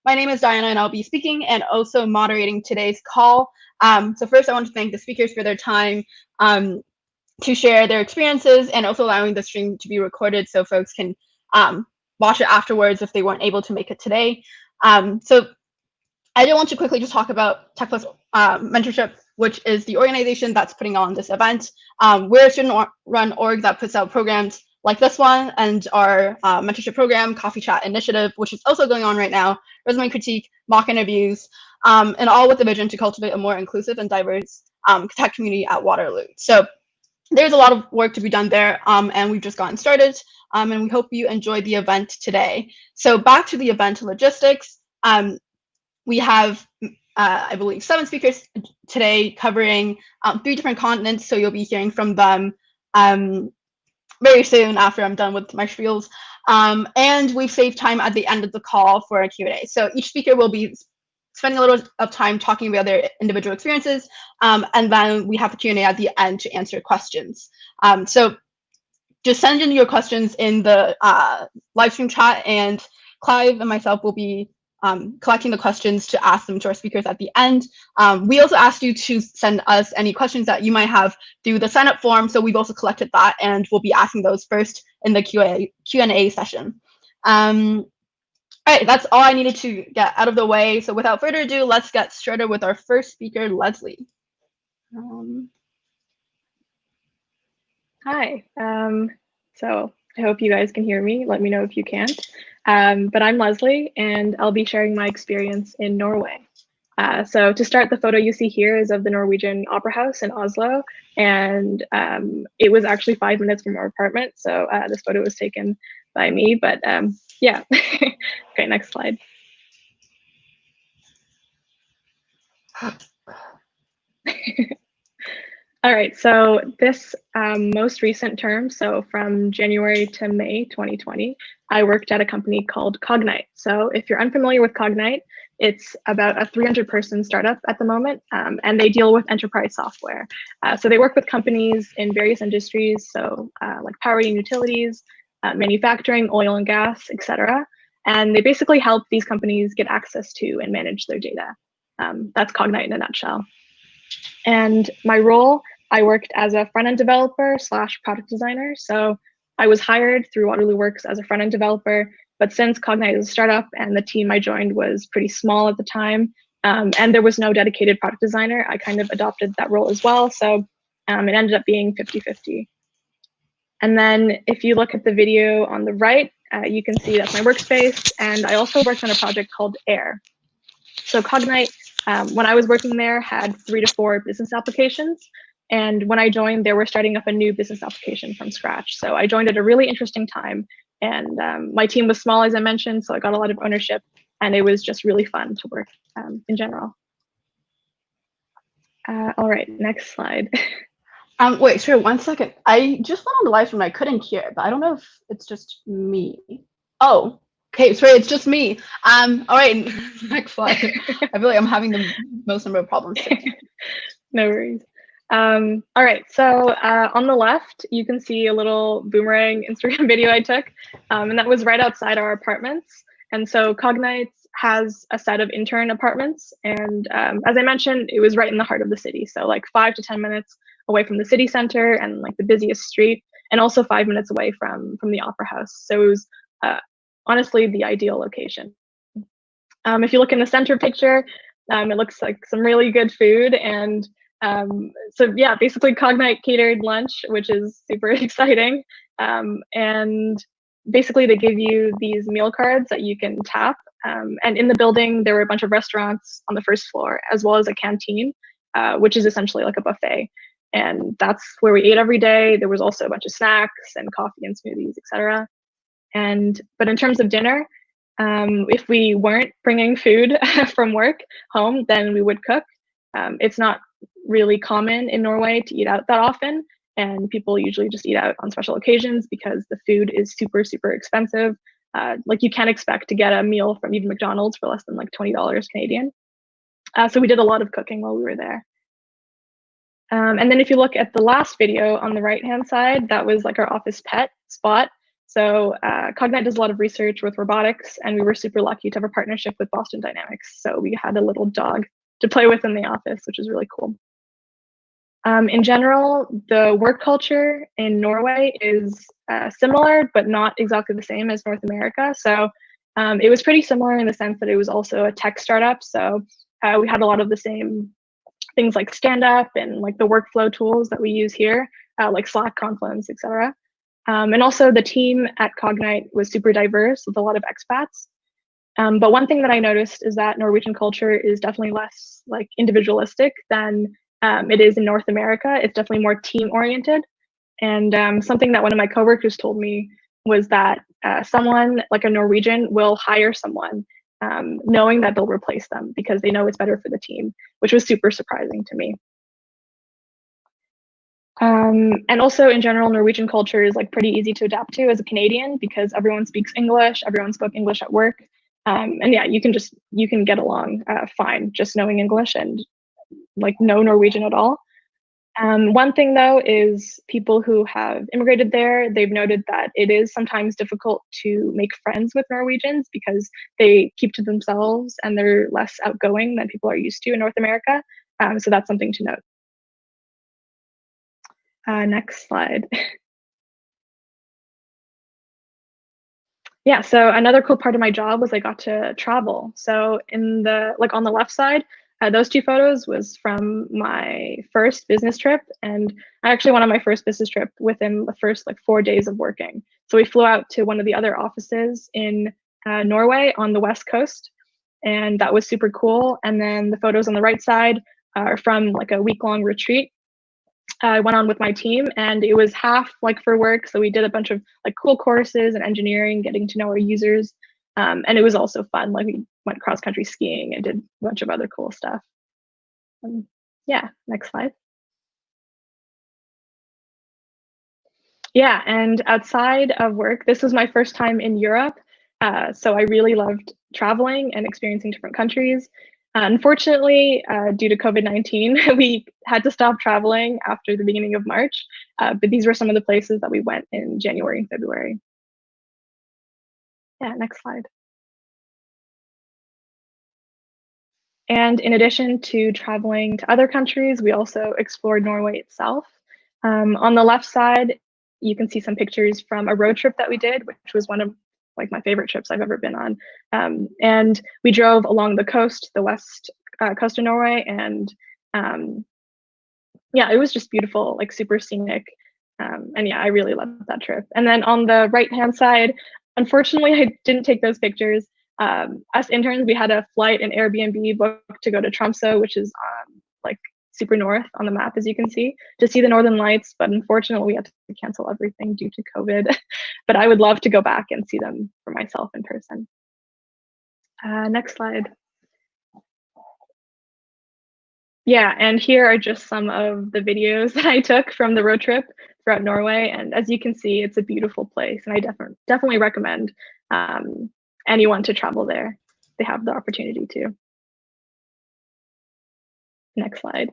My name is Diana, and I'll be speaking and also moderating today's call. So first, I want to thank the speakers for their time to share their experiences and also allowing the stream to be recorded so folks can watch it afterwards if they weren't able to make it today. So I do want to quickly just talk about Tech Plus Mentorship, which is the organization that's putting on this event. We're a student-run org that puts out programs like this one and our mentorship program, Coffee Chat Initiative, which is also going on right now, resume critique, mock interviews, and all with the vision to cultivate a more inclusive and diverse tech community at Waterloo. So there's a lot of work to be done there, and we've just gotten started, and we hope you enjoyed the event today. So back to the event logistics. We have, I believe, 7 speakers today covering 3 different continents, so you'll be hearing from them very soon after I'm done with my spiels. And we've saved time at the end of the call for a Q&A. So each speaker will be spending a little of time talking about their individual experiences, and then we have a Q&A at the end to answer questions. So just send in your questions in the live stream chat, and Clive and myself will be collecting the questions to ask them to our speakers at the end. We also asked you to send us any questions that you might have through the sign-up form, so we've also collected that, and we'll be asking those first in the Q&A session. All right, that's all I needed to get out of the way. So without further ado, let's get started with our first speaker, Leslie. Hi, so I hope you guys can hear me. Let me know if you can't. But I'm Leslie, and I'll be sharing my experience in Norway. So to start, the photo you see here is of the Norwegian Opera House in Oslo, and it was actually 5 minutes from our apartment. So this photo was taken by me, but yeah. Okay, next slide. All right, so this most recent term, so from January to May 2020, I worked at a company called Cognite. So if you're unfamiliar with Cognite, it's about a 300-person startup at the moment, and they deal with enterprise software. So they work with companies in various industries, so like power and utilities, manufacturing, oil and gas, etc. And they basically help these companies get access to and manage their data. That's Cognite in a nutshell. And my role, I worked as a front-end developer / product designer. So I was hired through Waterloo Works as a front-end developer, but since Cognite is a startup and the team I joined was pretty small at the time, and there was no dedicated product designer, I kind of adopted that role as well. So it ended up being 50-50. And then if you look at the video on the right, you can see that's my workspace. And I also worked on a project called Air. So Cognite, when I was working there, had 3 to 4 business applications. And when I joined, they were starting up a new business application from scratch. So I joined at a really interesting time. And my team was small, as I mentioned, so I got a lot of ownership. And it was just really fun to work in general. All right, next slide. Wait, sure, 1 second. I just went on the live stream and I couldn't hear, but I don't know if it's just me. Oh, okay, sorry, it's just me. All right, next slide. I feel like I'm having the most number of problems today. No worries. All right, so on the left, you can see a little boomerang Instagram video I took, and that was right outside our apartments. And so Cognite has a set of intern apartments, and as I mentioned, it was right in the heart of the city, so like 5 to 10 minutes away from the city center and like the busiest street, and also 5 minutes away from the Opera House. So it was honestly the ideal location. If you look in the center picture, it looks like some really good food, and so yeah, basically Cognite catered lunch, which is super exciting. And basically they give you these meal cards that you can tap. And in the building, there were a bunch of restaurants on the first floor, as well as a canteen, which is essentially like a buffet. And that's where we ate every day. There was also a bunch of snacks and coffee and smoothies, etc. But in terms of dinner, if we weren't bringing food from work home, then we would cook. It's not really common in Norway to eat out that often, and people usually just eat out on special occasions because the food is super, super expensive. Like you can't expect to get a meal from even McDonald's for less than like $20 Canadian. So we did a lot of cooking while we were there. And then if you look at the last video on the right-hand side, that was like our office pet spot. So Cognite does a lot of research with robotics, and we were super lucky to have a partnership with Boston Dynamics. So we had a little dog to play with in the office, which is really cool. In general, the work culture in Norway is similar, but not exactly the same as North America. So it was pretty similar in the sense that it was also a tech startup. So we had a lot of the same things like stand up and like the workflow tools that we use here, like Slack, Confluence, etc. And also the team at Cognite was super diverse with a lot of expats. But one thing that I noticed is that Norwegian culture is definitely less like individualistic than it is in North America. It's definitely more team oriented. And something that one of my coworkers told me was that someone like a Norwegian will hire someone knowing that they'll replace them because they know it's better for the team, which was super surprising to me. And also in general, Norwegian culture is like pretty easy to adapt to as a Canadian because everyone speaks English, everyone spoke English at work. And yeah, you can get along fine just knowing English and like no Norwegian at all. One thing though is people who have immigrated there, they've noted that it is sometimes difficult to make friends with Norwegians because they keep to themselves and they're less outgoing than people are used to in North America. So that's something to note. Next slide. Yeah, so another cool part of my job was I got to travel. So in the on the left side, those two photos was from my first business trip, and I actually went on my first business trip within the first 4 days of working. So we flew out to one of the other offices in Norway on the west coast, and that was super cool. And then the photos on the right side are from a week-long retreat I went on with my team, and it was half for work. So we did a bunch of cool courses and engineering, getting to know our users. And it was also fun. We went cross country skiing and did a bunch of other cool stuff. Yeah, next slide. Yeah, and outside of work, this was my first time in Europe. So I really loved traveling and experiencing different countries. Unfortunately, due to COVID-19, we had to stop traveling after the beginning of March. But these were some of the places that we went in January and February. Yeah, next slide. And in addition to traveling to other countries, we also explored Norway itself. On the left side, you can see some pictures from a road trip that we did, which was one of my favorite trips I've ever been on. And we drove along the coast, the west coast of Norway, and yeah, it was just beautiful, super scenic. And yeah, I really loved that trip. And then on the right-hand side, unfortunately, I didn't take those pictures. Us interns, we had a flight and Airbnb booked to go to Tromsø, which is super north on the map, as you can see, to see the Northern Lights. But unfortunately, we had to cancel everything due to COVID. But I would love to go back and see them for myself in person. Next slide. Yeah, and here are just some of the videos that I took from the road trip throughout Norway. And as you can see, it's a beautiful place, and I definitely recommend anyone to travel there. They have the opportunity to. Next slide.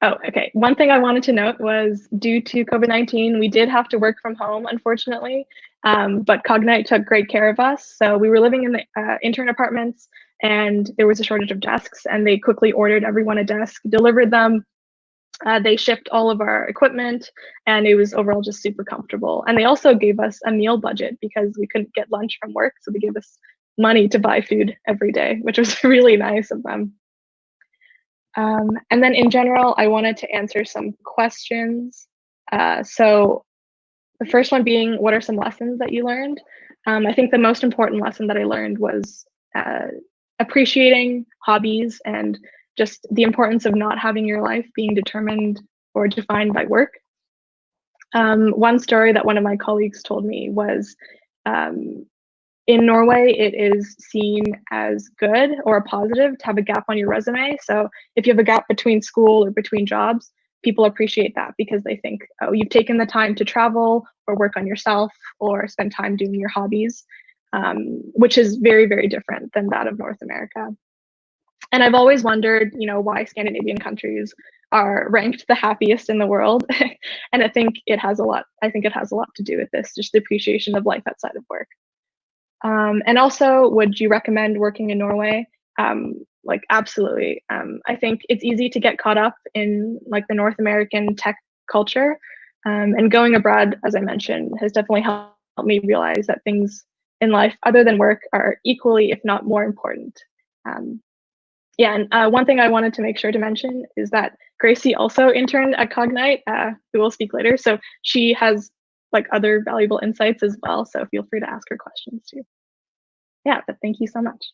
Oh, okay. One thing I wanted to note was due to COVID-19, we did have to work from home, unfortunately, but Cognite took great care of us. So we were living in the intern apartments, and there was a shortage of desks, and they quickly ordered everyone a desk, delivered them. They shipped all of our equipment, and it was overall just super comfortable. And they also gave us a meal budget because we couldn't get lunch from work. So they gave us money to buy food every day, which was really nice of them. And then in general, I wanted to answer some questions. So the first one being, what are some lessons that you learned? I think the most important lesson that I learned was appreciating hobbies and just the importance of not having your life being determined or defined by work. One story that one of my colleagues told me was in Norway, it is seen as good or a positive to have a gap on your resume. So if you have a gap between school or between jobs, people appreciate that because they think, oh, you've taken the time to travel or work on yourself or spend time doing your hobbies, which is very, very different than that of North America. And I've always wondered, why Scandinavian countries are ranked the happiest in the world. And I think it has a lot to do with this, just the appreciation of life outside of work. And also, would you recommend working in Norway? Like, absolutely. I think it's easy to get caught up in like the North American tech culture, and going abroad, as I mentioned, has definitely helped me realize that things in life other than work are equally, if not more important. Yeah, and one thing I wanted to make sure to mention is that Gracie also interned at Cognite, who will speak later. So she has like other valuable insights as well. So feel free to ask her questions too. Yeah, but thank you so much.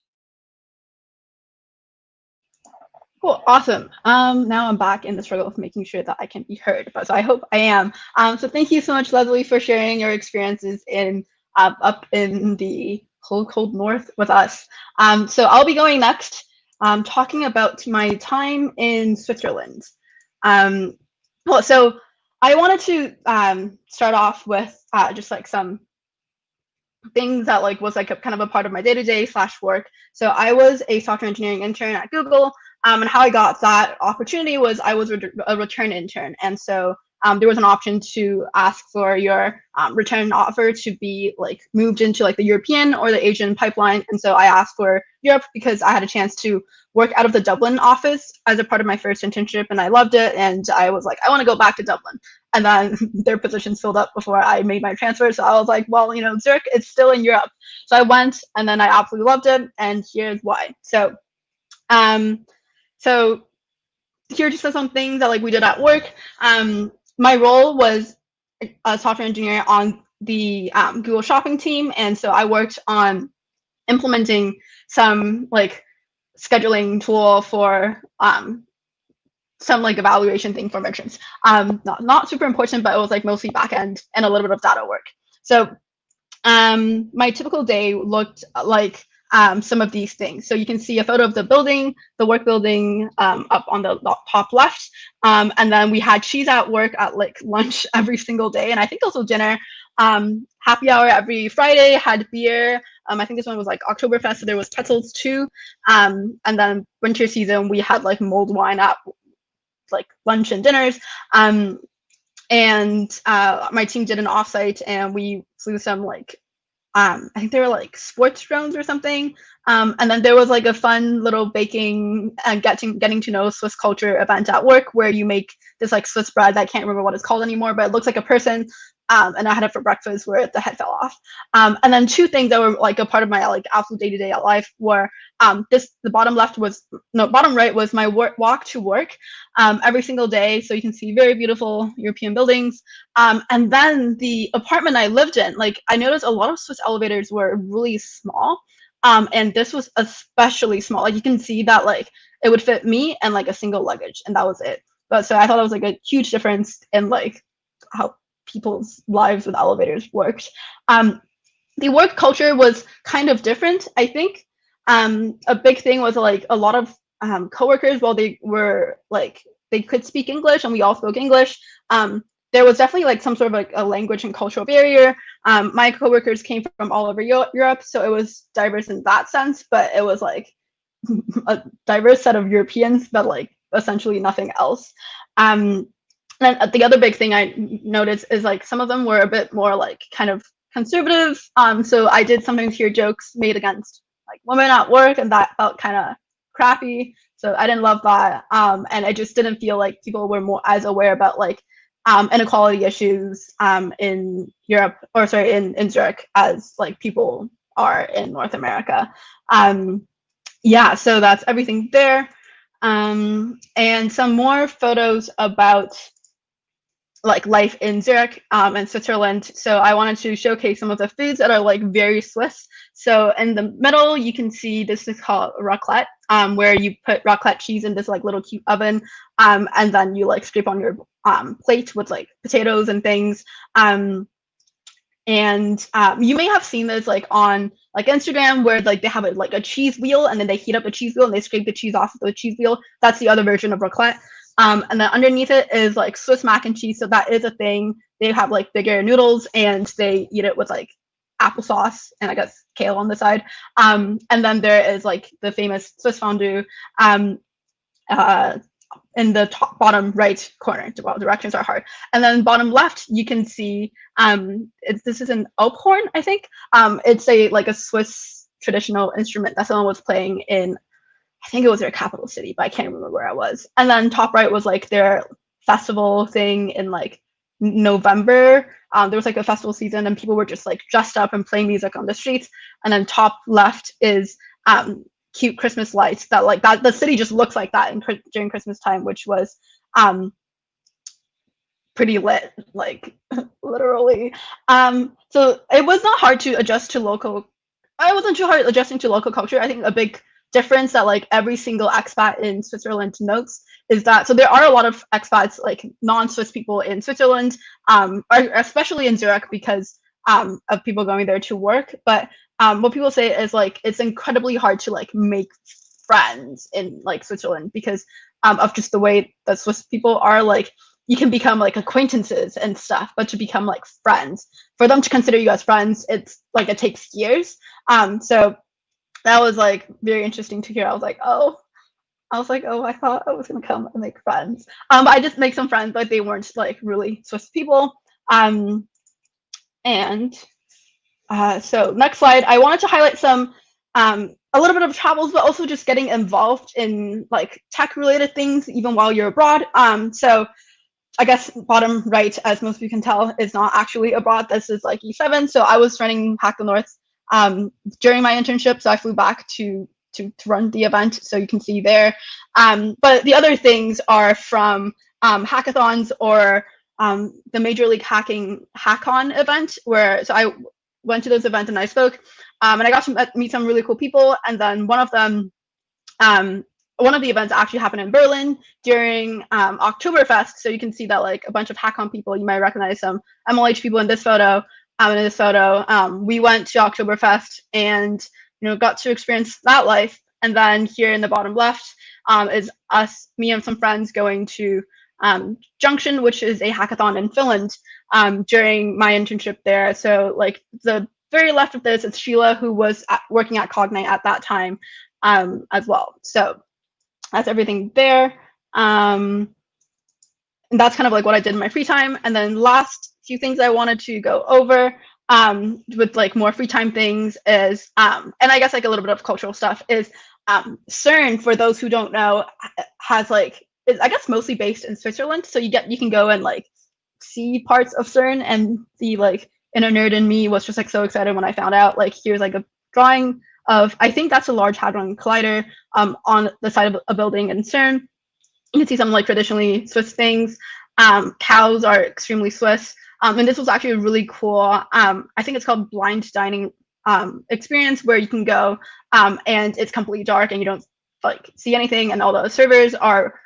Cool, awesome. Now I'm back in the struggle of making sure that I can be heard, but so I hope I am. So thank you so much, Leslie, for sharing your experiences in up in the cold north with us. So I'll be going next, talking about my time in Switzerland. Well, so I wanted to start off with just like some things that like was like a kind of a part of my day-to-day / work. So I was a software engineering intern at Google, and how I got that opportunity was I was a return intern, and so there was an option to ask for your return offer to be like moved into like the European or the Asian pipeline, and so I asked for Europe because I had a chance to work out of the Dublin office as a part of my first internship, and I loved it, and I was like, I want to go back to Dublin. And then their positions filled up before I made my transfer. So I was like, well, you know, Zurich, it's still in Europe. So I went, and then I absolutely loved it. And here's why. So, so here are just some things that like we did at work. My role was a software engineer on the Google Shopping team. And so I worked on implementing some like scheduling tool for some like evaluation thing for merchants. Not super important, but it was like mostly backend and a little bit of data work. So my typical day looked like some of these things. So you can see a photo of the building, the work building up on the top left. And then we had cheese at work at like lunch every single day. And I think also dinner, happy hour every Friday, had beer. I think this one was like Oktoberfest, so there was pretzels too. And then winter season, we had like mulled wine at like lunch and dinners. And my team did an offsite, and we flew some like I think they were like sports drones or something. And then there was like a fun little baking and getting to know Swiss culture event at work where you make this like Swiss bread that I can't remember what it's called anymore, but it looks like a person. And I had it for breakfast where the head fell off. And then two things that were like a part of my like absolute day-to-day life were the bottom right was my walk to work every single day. So you can see very beautiful European buildings. And then the apartment I lived in, like I noticed a lot of Swiss elevators were really small. And this was especially small. Like you can see that like it would fit me and like a single luggage, and that was it. But so I thought it was like a huge difference in like how people's lives with elevators worked. The work culture was kind of different, I think. A big thing was like a lot of coworkers, while they were like they could speak English and we all spoke English, there was definitely like some sort of like a language and cultural barrier. My coworkers came from all over Europe, so it was diverse in that sense, but it was like a diverse set of Europeans, but like essentially nothing else. And the other big thing I noticed is like some of them were a bit more like kind of conservative. So I did sometimes hear jokes made against like women at work, and that felt kind of crappy. So I didn't love that. And I just didn't feel like people were more as aware about like inequality issues in Europe, or sorry, in Zurich as like people are in North America. Yeah, so that's everything there. And some more photos about like life in Zurich and Switzerland. So I wanted to showcase some of the foods that are like very Swiss. So in the middle, you can see this is called raclette, where you put raclette cheese in this like little cute oven, and then you like scrape on your plate with like potatoes and things. And you may have seen this like on like Instagram, where like they have like a cheese wheel, and then they heat up a cheese wheel and they scrape the cheese off of the cheese wheel. That's the other version of raclette. And then underneath it is like Swiss mac and cheese. So that is a thing. They have like bigger noodles, and they eat it with like applesauce and I guess kale on the side. And then there is like the famous Swiss fondue. in the top bottom right corner. Well, directions are hard. And then bottom left, you can see this is an Alphorn, I think. It's a Swiss traditional instrument that someone was playing in, I think it was their capital city, but I can't remember where I was. And then top right was like their festival thing in like November. There was like a festival season and people were just like dressed up and playing music on the streets. And then top left is cute Christmas lights that like that the city just looks like that during Christmas time, which was pretty lit, like literally. So it was not hard to adjust to local. I wasn't too hard adjusting to local culture. I think a big difference that like every single expat in Switzerland notes is that, so there are a lot of expats, like non-Swiss people in Switzerland, especially in Zurich because of people going there to work. But what people say is like it's incredibly hard to like make friends in like Switzerland because of just the way that Swiss people are. Like you can become like acquaintances and stuff, but to become like friends, for them to consider you as friends, it's like it takes years. So that was like very interesting to hear. I was like, oh, I thought I was gonna come and make friends. I just make some friends, but they weren't like really Swiss people. And so next slide, I wanted to highlight some a little bit of travels, but also just getting involved in like tech related things even while you're abroad. So I guess bottom right, as most of you can tell, is not actually abroad. This is like E7. So I was running Hack the North during my internship. So I flew back to run the event. So you can see there. But the other things are from hackathons or the Major League Hacking Hackon event, where so I went to those events and I spoke, and I got to meet some really cool people. And then one of them, one of the events actually happened in Berlin during Oktoberfest. So you can see that like a bunch of Hackon people, you might recognize some MLH people in this photo. In this photo, we went to Oktoberfest and got to experience that life. And then here in the bottom left is me and some friends going to Junction, which is a hackathon in Finland during my internship there. So like the very left of this is Sheila, who was working at Cognite at that time as well. So that's everything there. And that's kind of like what I did in my free time. And then last few things I wanted to go over with like more free time things is, and I guess like a little bit of cultural stuff is CERN, for those who don't know, has like, is I guess mostly based in Switzerland. So you can go and like see parts of CERN, and the like inner nerd in me was just like so excited when I found out like here's like a drawing of, I think that's a Large Hadron Collider on the side of a building in CERN. You can see some like traditionally Swiss things. Cows are extremely Swiss. And this was actually a really cool, I think it's called blind dining experience, where you can go and it's completely dark and you don't like see anything, and all the servers are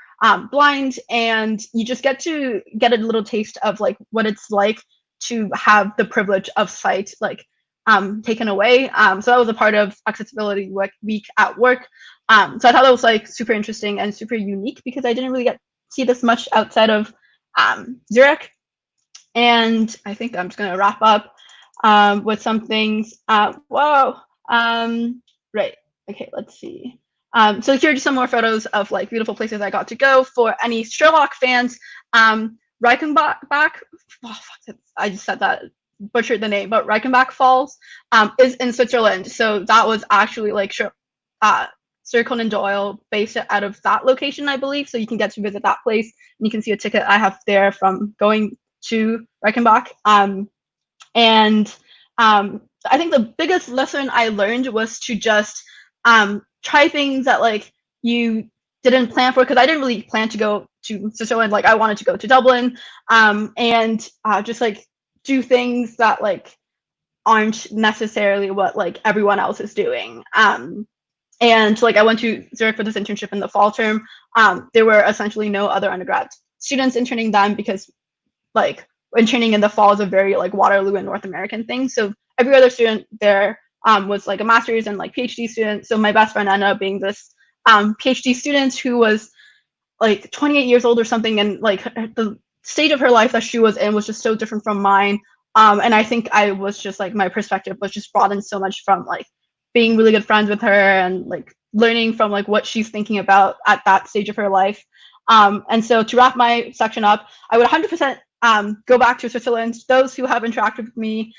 blind, and you just get a little taste of like what it's like to have the privilege of sight like taken away. So that was a part of accessibility week at work. So I thought that was like super interesting and super unique because I didn't really get to see this much outside of Zurich. And I think I'm just gonna wrap up with some things. Right, okay, let's see. So here are just some more photos of like beautiful places I got to go. For any Sherlock fans, Reichenbach, oh, fuck, I just said that, butchered the name, but Reichenbach Falls is in Switzerland. So that was actually like Sir Conan Doyle based it out of that location, I believe. So you can get to visit that place, and you can see a ticket I have there from going to Reichenbach. And I think the biggest lesson I learned was to just try things that like you didn't plan for, because I didn't really plan to go to Switzerland. Like I wanted to go to Dublin, and just like do things that like aren't necessarily what like everyone else is doing. And like I went to Zurich for this internship in the fall term. There were essentially no other undergrad students interning then, because like interning in the fall is a very like Waterloo and North American thing. So every other student there was like a master's and like PhD student. So my best friend ended up being this PhD student who was like 28 years old or something, and like the stage of her life that she was in was just so different from mine. And I think I was just like, my perspective was just broadened so much from like being really good friends with her and like learning from like what she's thinking about at that stage of her life. And so to wrap my section up, I would 100% go back to Switzerland. Those who have interacted with me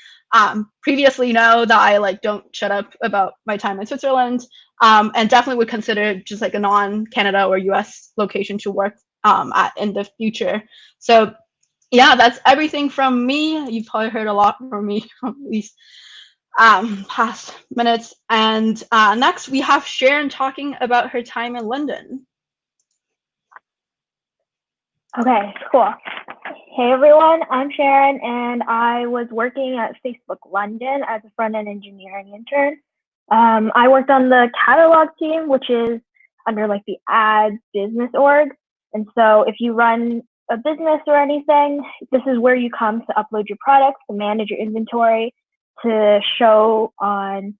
previously know that I like don't shut up about my time in Switzerland, and definitely would consider just like a non-Canada or US location to work at in the future. So yeah, that's everything from me. You've probably heard a lot from me from these past minutes. And next we have Sharon talking about her time in London. Okay, cool. Hey everyone, I'm Sharon, and I was working at Facebook London as a front-end engineering intern. I worked on the catalog team, which is under like the ads business org. And so if you run a business or anything, this is where you come to upload your products, to manage your inventory, to show on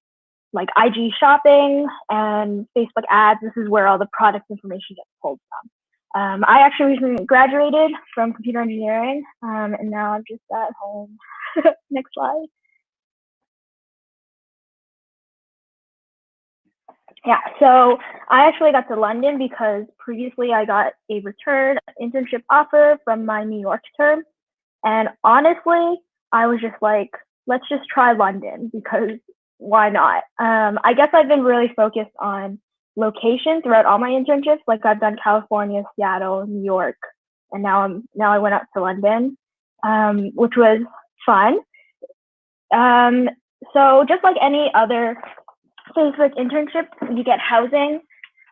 like IG shopping and Facebook ads. This is where all the product information gets pulled from. I actually recently graduated from computer engineering, and now I'm just at home. Next slide. Yeah, so I actually got to London because previously I got a return internship offer from my New York term. And honestly, I was just like, let's just try London because why not? I guess I've been really focused on location throughout all my internships. Like I've done California, Seattle, New York, and now I went up to London, which was fun. So just like any other Facebook internship, you get housing,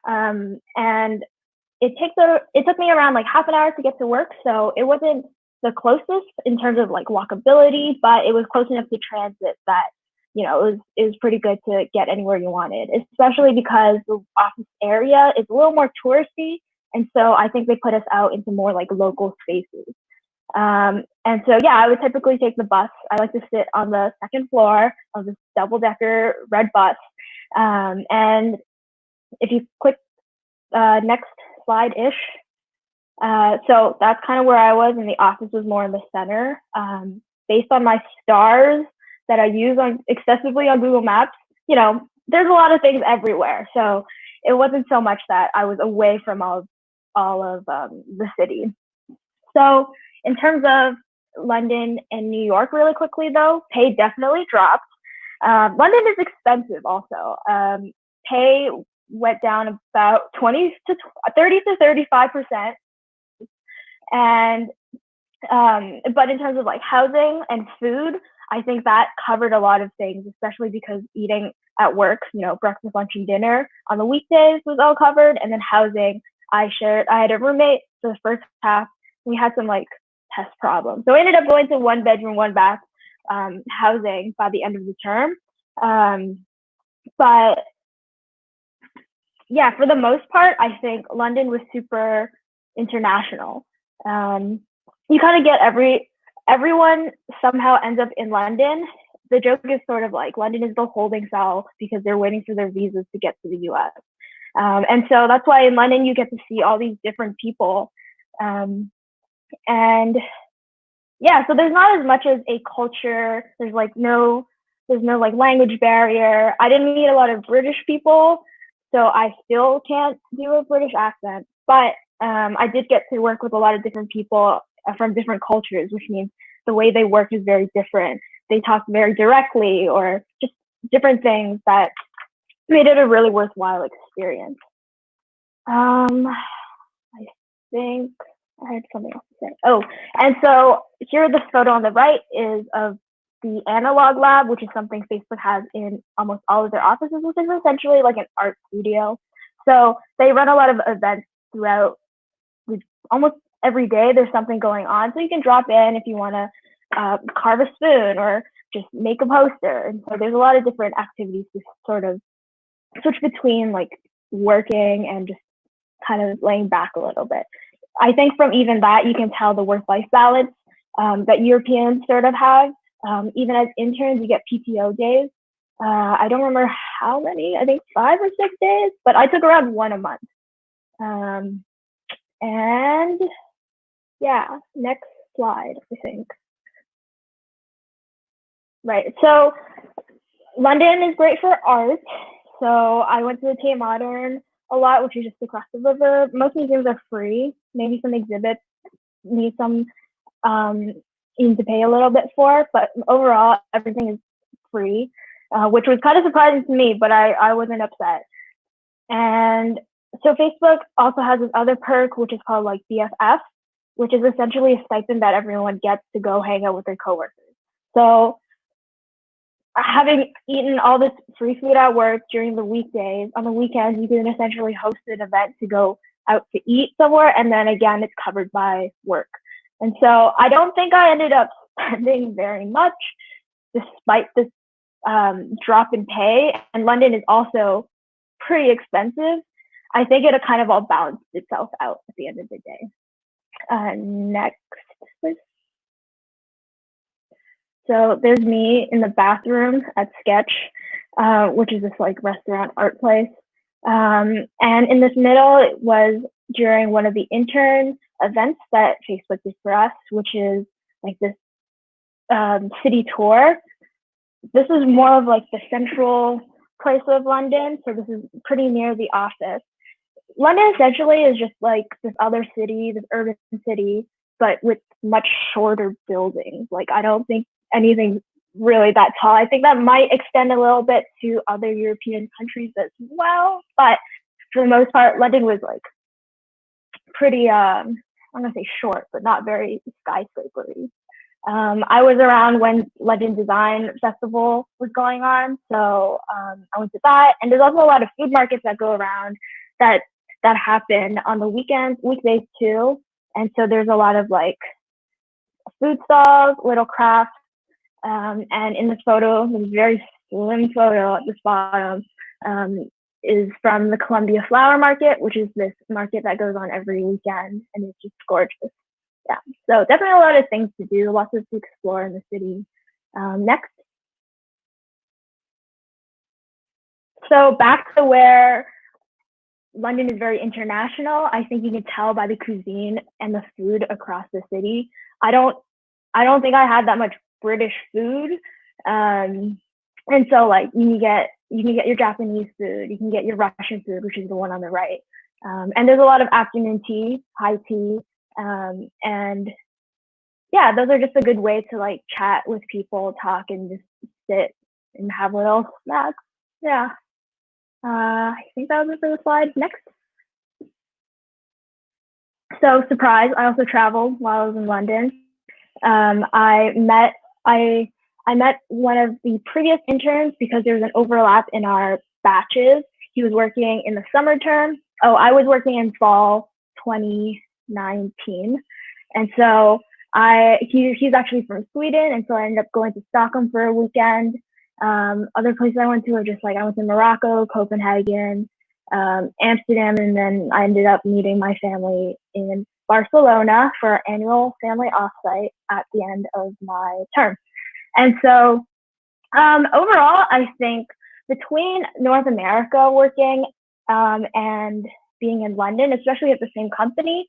and it took me around like half an hour to get to work. So it wasn't the closest in terms of like walkability, but it was close enough to transit that, you know, it was pretty good to get anywhere you wanted, especially because the office area is a little more touristy. And so I think they put us out into more like local spaces. And so, yeah, I would typically take the bus. I like to sit on the second floor of this double-decker red bus. And if you click next slide-ish, so that's kind of where I was, and the office was more in the center. Based on my stars that I use excessively on Google Maps, you know, there's a lot of things everywhere. So it wasn't so much that I was away from all of the city. So in terms of London and New York, really quickly though, pay definitely dropped. London is expensive also. Pay went down about 30 to 35%. And but in terms of like housing and food, I think that covered a lot of things, especially because eating at work, you know, breakfast, lunch, and dinner on the weekdays was all covered. And then housing, I had a roommate for the first half. We had some like test problems. So I ended up going to 1 bedroom, 1 bath housing by the end of the term. But yeah, for the most part, I think London was super international. You kind of get everyone somehow ends up in London. The joke is sort of like London is the holding cell because they're waiting for their visas to get to the US. And so that's why in London you get to see all these different people. And yeah, so there's not as much as a culture. There's no like language barrier. I didn't meet a lot of British people, so I still can't do a British accent. But I did get to work with a lot of different people from different cultures, which means the way they work is very different. They talk very directly or just different things that made it a really worthwhile experience. I think I had something else to say. Oh, and so here the photo on the right is of the analog lab, which is something Facebook has in almost all of their offices, which is essentially like an art studio. So they run a lot of events throughout almost every day. There's something going on. So you can drop in if you want to carve a spoon or just make a poster. And so there's a lot of different activities to sort of switch between like working and just kind of laying back a little bit. I think from even that, you can tell the work-life balance that Europeans sort of have. Even as interns, you get PTO days. I don't remember how many, I think 5 or 6 days, but I took around 1 a month. And yeah, next slide, I think. Right, so London is great for art. So I went to the Tate Modern. a lot, which is just across the river. Most museums are free. Maybe some exhibits need some you need to pay a little bit for, but overall everything is free, which was kind of surprising to me, but I wasn't upset. And so Facebook also has this other perk, which is called like BFF, which is essentially a stipend that everyone gets to go hang out with their coworkers. So having eaten all this free food at work during the weekdays, on the weekends, you can essentially host an event to go out to eat somewhere. And then again, it's covered by work. And so I don't think I ended up spending very much despite this drop in pay. And London is also pretty expensive. I think it kind of all balanced itself out at the end of the day. Next, please. So there's me in the bathroom at Sketch, which is this like restaurant art place. And in this middle, it was during one of the intern events that Facebook did for us, which is like this city tour. This is more of like the central place of London. So this is pretty near the office. London essentially is just like this other city, this urban city, but with much shorter buildings. Like I don't think anything really that tall. I think that might extend a little bit to other European countries as well. But for the most part, London was like pretty, I'm gonna say short, but not very skyscrapery. I was around when London Design Festival was going on, so I went to that. And there's also a lot of food markets that go around that happen on the weekends, weekdays too. And so there's a lot of like food stalls, little crafts. And in this photo, this very slim photo at this bottom, is from the Columbia Flower Market, which is this market that goes on every weekend, and it's just gorgeous. Yeah, so definitely a lot of things to do, lots to explore in the city. Next. So back to where London is very international. I think you can tell by the cuisine and the food across the city. I don't think I had that much British food. And so like you can get your Japanese food, you can get your Russian food, which is the one on the right. And there's a lot of afternoon tea, high tea. And yeah, those are just a good way to like chat with people, talk, and just sit and have little snacks. Yeah. I think that was it for the slide. Next. So surprise, I also traveled while I was in London. I met one of the previous interns because there was an overlap in our batches. He was working in the summer term. Oh, I was working in fall 2019. And so he's actually from Sweden. And so I ended up going to Stockholm for a weekend. Other places I went to were just like, I went to Morocco, Copenhagen, Amsterdam, and then I ended up meeting my family in Barcelona for our annual family offsite at the end of my term. And so overall, I think between North America working and being in London, especially at the same company,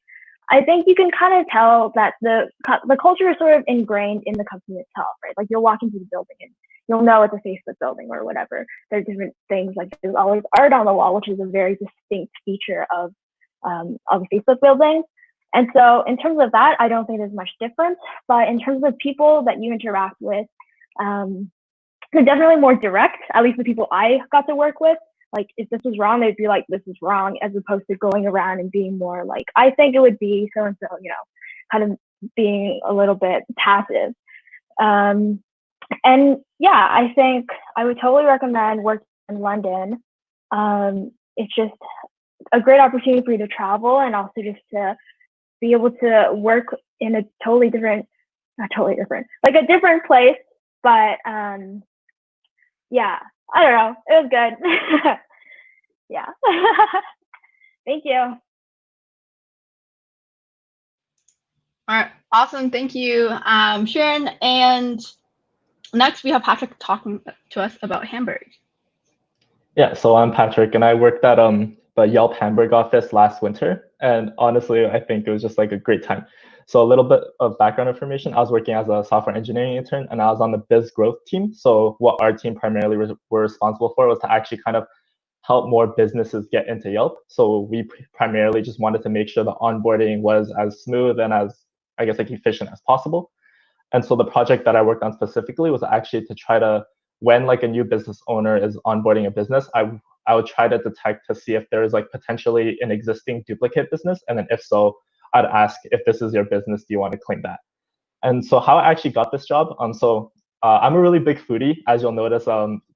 I think you can kind of tell that the culture is sort of ingrained in the company itself, right? Like you'll walk into the building and you'll know it's a Facebook building or whatever. There's different things, like there's always art on the wall, which is a very distinct feature of Facebook buildings. And so in terms of that, I don't think there's much difference. But in terms of people that you interact with, they're definitely more direct, at least the people I got to work with. Like if this was wrong, they'd be like, this is wrong, as opposed to going around and being more like, I think it would be so-and-so, you know, kind of being a little bit passive. And yeah, I think I would totally recommend working in London. It's just a great opportunity for you to travel and also just to be able to work in a totally different, like a different place. But yeah, I don't know. It was good. Yeah. Thank you. All right. Awesome. Thank you, Sharon. And next, we have Patrick talking to us about Hamburg. Yeah, so I'm Patrick, and I worked at the Yelp Hamburg office last winter. And honestly, I think it was just like a great time. So a little bit of background information. I was working as a software engineering intern, and I was on the biz growth team. So what our team primarily were responsible for was to actually kind of help more businesses get into Yelp. So we primarily just wanted to make sure the onboarding was as smooth and as, I guess, like efficient as possible. And so the project that I worked on specifically was actually to try to, when like a new business owner is onboarding a business, I would try to detect to see if there is like potentially an existing duplicate business. And then if so, I'd ask, if this is your business, do you want to claim that? And so how I actually got this job, I'm a really big foodie, as you'll notice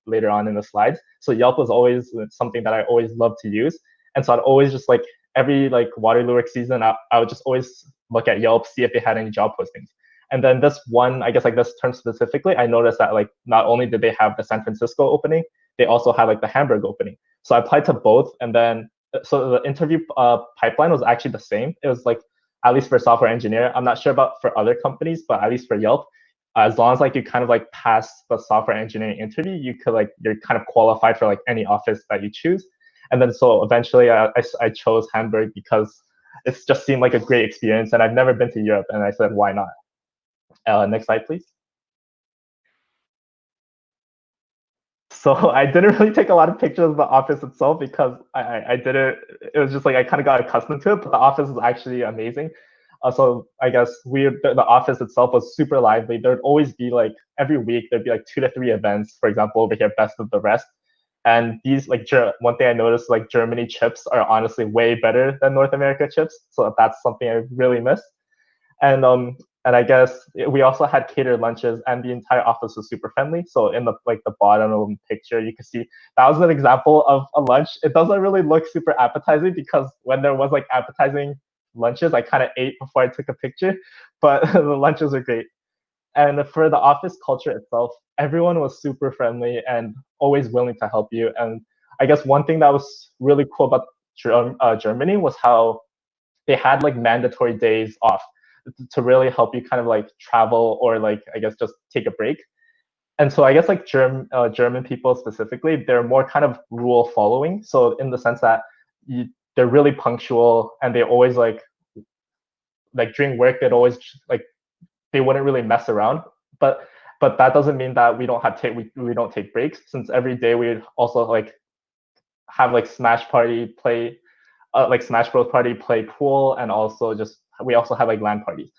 later on in the slides. So Yelp was always something that I always loved to use. And so I'd always just like every like Waterloo season, I would just always look at Yelp, see if they had any job postings. And then this one, I guess like this term specifically, I noticed that like not only did they have the San Francisco opening, they also had like the Hamburg opening. So I applied to both. And then so the interview pipeline was actually the same. It was like, at least for software engineer, I'm not sure about for other companies, but at least for Yelp, as long as like you kind of like pass the software engineering interview, you could like, you're kind of qualified for like any office that you choose. And then so eventually I chose Hamburg because it just seemed like a great experience, and I've never been to Europe, and I said, why not? Next slide, please. So I didn't really take a lot of pictures of the office itself because I didn't, it was just like I kind of got accustomed to it, but the office is actually amazing. So I guess the office itself was super lively. There'd always be like, every week, there'd be like 2 to 3 events. For example, over here, Best of the Rest. And these like, one thing I noticed, like Germany chips are honestly way better than North America chips. So that's something I really miss. And I guess we also had catered lunches, and the entire office was super friendly. So in the bottom of the picture, you can see that was an example of a lunch. It doesn't really look super appetizing because when there was like appetizing lunches, I kind of ate before I took a picture, but the lunches are great. And for the office culture itself, everyone was super friendly and always willing to help you. And I guess one thing that was really cool about Germany was how they had like mandatory days off to really help you kind of like travel or like, I guess, just take a break. And so I guess like German people specifically, they're more kind of rule following. So in the sense that they're really punctual, and they always like during work, they'd always like, they wouldn't really mess around. But that doesn't mean that we don't take breaks, since every day we'd also like have like Smash Party play, like Smash Bros Party, play pool, and also just we also have like LAN parties.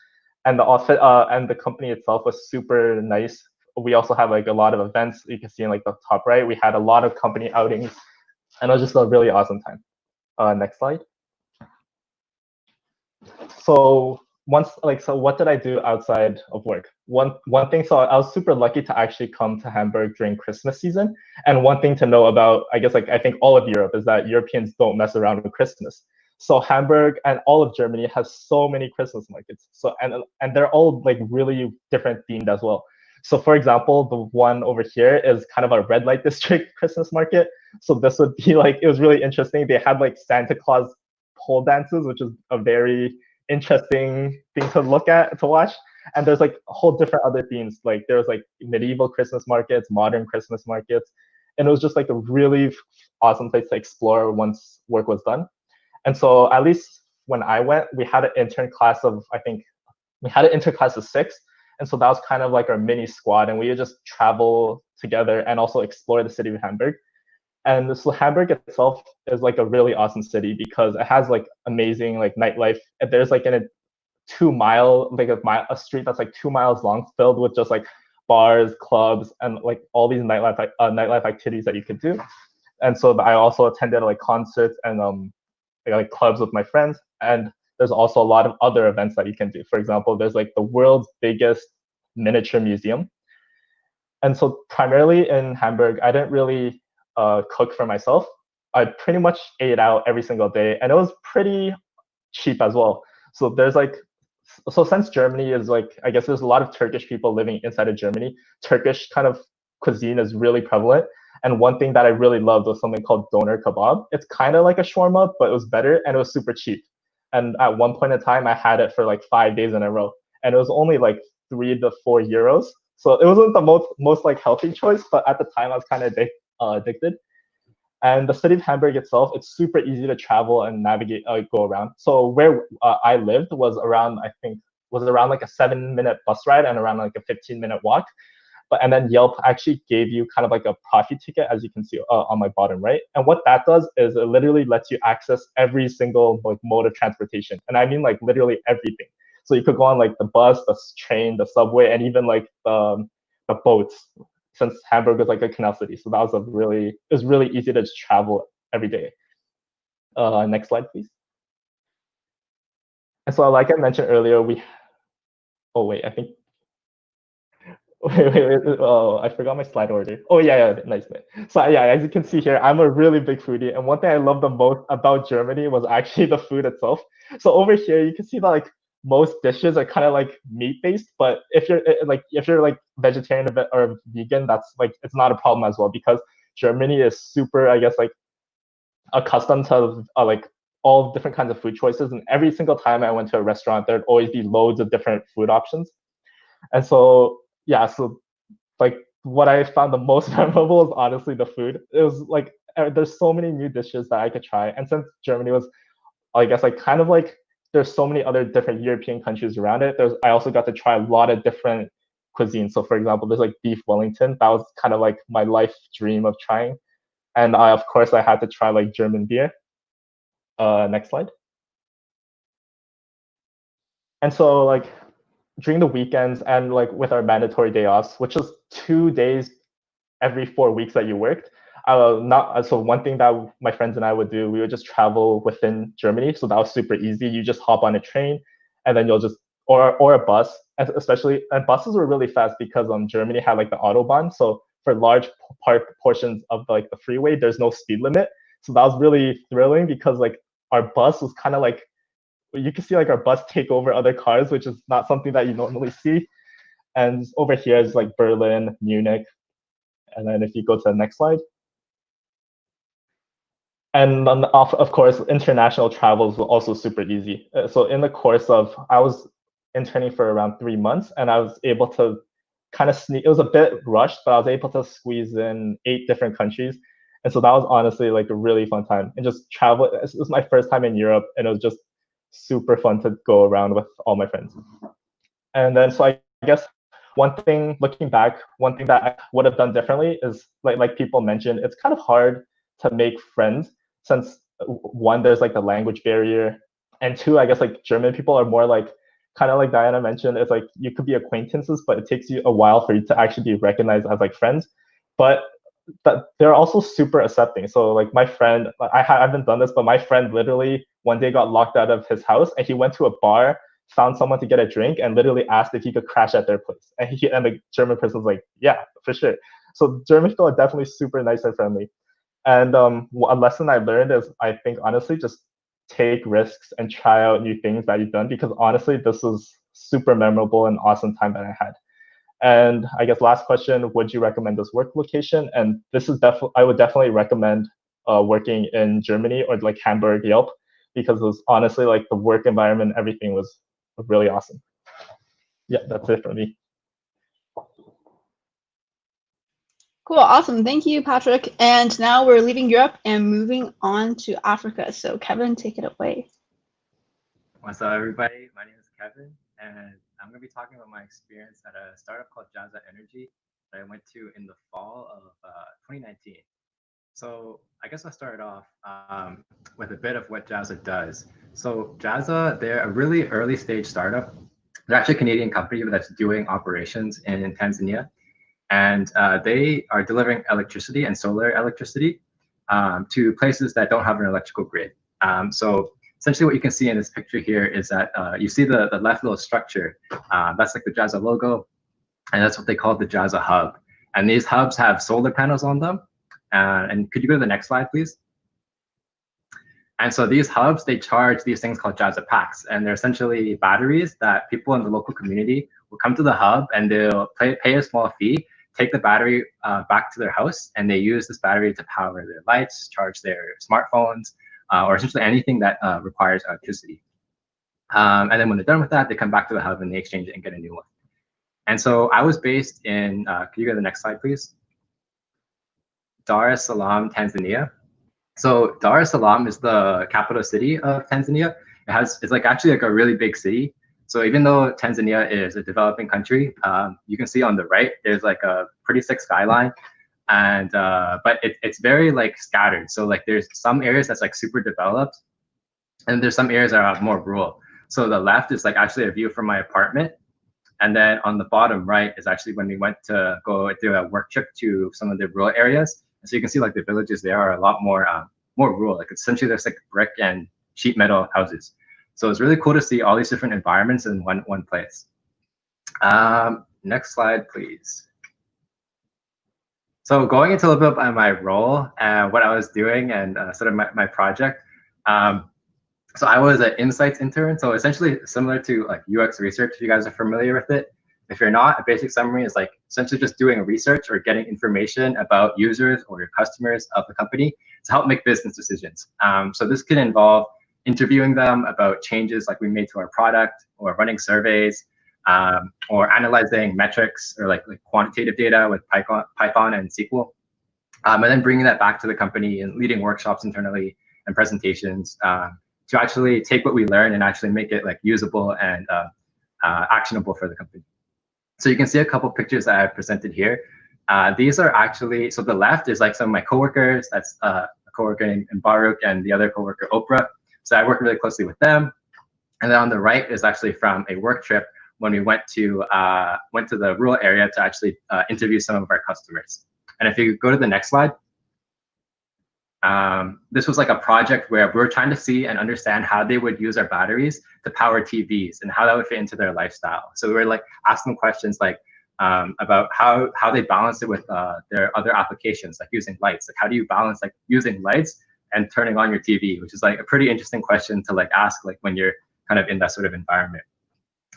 And the office and the company itself was super nice. We also have like a lot of events. You can see in like the top right, we had a lot of company outings, and it was just a really awesome time. Next slide. So what did I do outside of work? One thing, so I was super lucky to actually come to Hamburg during Christmas season. And one thing to know about, I guess like I think all of Europe, is that Europeans don't mess around with Christmas. So Hamburg and all of Germany has so many Christmas markets. So and they're all like really different themed as well. So for example, the one over here is kind of a red light district Christmas market. So this would be like, it was really interesting. They had like Santa Claus pole dances, which is a very interesting thing to watch. And there's like a whole different other themes. Like there's like medieval Christmas markets, modern Christmas markets. And it was just like a really awesome place to explore once work was done. And so at least when I went, we had an intern class of, I think we had an intern class of 6. And so that was kind of like our mini squad. And we would just travel together and also explore the city of Hamburg. And so Hamburg itself is like a really awesome city because it has like amazing like nightlife. There's like a 2-mile, like a street that's like 2 miles long, filled with just like bars, clubs, and like all these nightlife activities that you could do. And so I also attended like concerts and like clubs with my friends. And there's also a lot of other events that you can do. For example, there's like the world's biggest miniature museum. And so primarily in Hamburg, I didn't really cook for myself. I pretty much ate out every single day, and it was pretty cheap as well. So since Germany is like, I guess there's a lot of Turkish people living inside of Germany, Turkish kind of cuisine is really prevalent. And one thing that I really loved was something called doner kebab. It's kind of like a shawarma, but it was better, and it was super cheap. And at one point in time, I had it for like 5 days in a row, and it was only like 3 to 4 euros. So it wasn't the most like healthy choice, but at the time I was kind of addicted. And the city of Hamburg itself, it's super easy to travel and navigate, go around. So where I lived was around, I think, like a 7-minute bus ride and around like a 15-minute walk. But and then Yelp actually gave you kind of like a profit ticket, as you can see on my bottom right. And what that does is it literally lets you access every single like mode of transportation, and I mean like literally everything. So you could go on like the bus, the train, the subway, and even like the boats, since Hamburg is like a canal city. So that was it was really easy to just travel every day. Next slide, please. And so like I mentioned earlier, oh wait, I think, wait, oh, I forgot my slide order. Oh yeah, nice. So yeah, as you can see here, I'm a really big foodie. And one thing I love the most about Germany was actually the food itself. So over here, you can see that like most dishes are kind of like meat-based, but if you're like vegetarian or vegan, that's like, it's not a problem as well, because Germany is super, I guess, like accustomed to like all different kinds of food choices. And every single time I went to a restaurant, there'd always be loads of different food options. And so, yeah, so like what I found the most memorable is honestly the food. It was like, there's so many new dishes that I could try. And since Germany was, I guess, like kind of like, there's so many other different European countries around it. I also got to try a lot of different cuisines. So for example, there's like beef Wellington. That was kind of like my life dream of trying. And of course, I had to try like German beer. Next slide. And so like during the weekends and like with our mandatory day offs, which is 2 days every 4 weeks that you worked, so one thing that my friends and I would do, we would just travel within Germany. So that was super easy. You just hop on a train, and then you'll just or a bus, especially, and buses were really fast because Germany had like the Autobahn. So for large portions of like the freeway, there's no speed limit. So that was really thrilling because like our bus was kind of like, you can see like our bus take over other cars, which is not something that you normally see. And over here is like Berlin, Munich. And then if you go to the next slide. And of course, international travels were also super easy. So in the course of, I was interning for around 3 months, and I was able to kind of sneak, it was a bit rushed, but I was able to squeeze in 8 different countries. And so that was honestly like a really fun time. And just travel, it was my first time in Europe, and it was just super fun to go around with all my friends. And then, so I guess one thing, looking back, one thing that I would have done differently is like people mentioned, it's kind of hard to make friends since one, there's like the language barrier, and two, I guess like German people are more like, kind of like Diana mentioned, it's like you could be acquaintances, but it takes you a while for you to actually be recognized as like friends. But they're also super accepting. So like my friend, I haven't done this, but my friend literally one day got locked out of his house, and he went to a bar, found someone to get a drink, and literally asked if he could crash at their place. And the German person was like, yeah, for sure. So German people are definitely super nice and friendly. And a lesson I learned is, I think honestly, just take risks and try out new things that you've done, because honestly, this was super memorable and awesome time that I had. And I guess last question, would you recommend this work location? And this is I would definitely recommend working in Germany or like Hamburg, Yelp, because it was honestly like the work environment, everything was really awesome. Yeah, that's it for me. Cool, awesome. Thank you, Patrick. And now we're leaving Europe and moving on to Africa. So Kevin, take it away. What's up, everybody? My name is Kevin, and I'm going to be talking about my experience at a startup called Jaza Energy that I went to in the fall of 2019. So I guess I'll start off with a bit of what Jaza does. So Jaza, they're a really early stage startup. They're actually a Canadian company that's doing operations in Tanzania. And they are delivering electricity and solar electricity to places that don't have an electrical grid. So essentially what you can see in this picture here is that you see the left little structure. That's like the Jaza logo, and that's what they call the Jaza hub. And these hubs have solar panels on them. And could you go to the next slide, please? And so these hubs, they charge these things called Jaza packs, and they're essentially batteries that people in the local community will come to the hub, and they'll pay a small fee, take the battery back to their house, and they use this battery to power their lights, charge their smartphones, or essentially anything that requires electricity. And then when they're done with that, they come back to the hub and they exchange it and get a new one. And so I was based in, can you go to the next slide, please? Dar es Salaam, Tanzania. So Dar es Salaam is the capital city of Tanzania. It's like actually like a really big city. So even though Tanzania is a developing country, you can see on the right, there's like a pretty sick skyline. And but it's very like scattered. So like there's some areas that's like super developed, and there's some areas that are more rural. So the left is like actually a view from my apartment. And then on the bottom right is actually when we went to go do a work trip to some of the rural areas. And so you can see like the villages there are a lot more rural. Like essentially there's like brick and sheet metal houses. So it's really cool to see all these different environments in one place. Next slide, please. So going into a little bit about my role and what I was doing and sort of my project. So I was an insights intern. So essentially similar to like UX research, if you guys are familiar with it. If you're not, a basic summary is like essentially just doing research or getting information about users or your customers of the company to help make business decisions. So this can involve interviewing them about changes like we made to our product, or running surveys, or analyzing metrics or like quantitative data with Python and SQL, and then bringing that back to the company and leading workshops internally and presentations to actually take what we learn and actually make it like usable and actionable for the company. So you can see a couple pictures that I've presented here. These are actually, so the left is like some of my coworkers. That's a coworker named Baruch and the other coworker Oprah. So I work really closely with them. And then on the right is actually from a work trip when we went to the rural area to actually interview some of our customers. And if you go to the next slide, this was like a project where we were trying to see and understand how they would use our batteries to power TVs and how that would fit into their lifestyle. So we were like asking questions like about how they balance it with their other applications, like using lights. Like how do you balance like using lights and turning on your TV, which is like a pretty interesting question to like ask like when you're kind of in that sort of environment.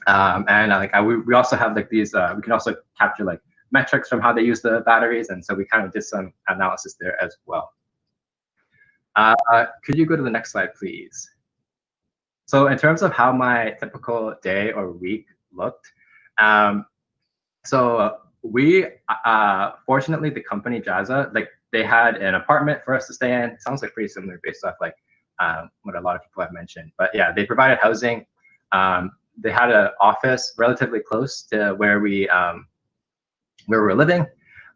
And like we also have like these, we can also capture like metrics from how they use the batteries. And so we kind of did some analysis there as well. Could you go to the next slide, please? So in terms of how my typical day or week looked, so we, fortunately, the company Jaza, like they had an apartment for us to stay in. It sounds like pretty similar based off like what a lot of people have mentioned. But yeah, they provided housing. They had an office relatively close to where we were living.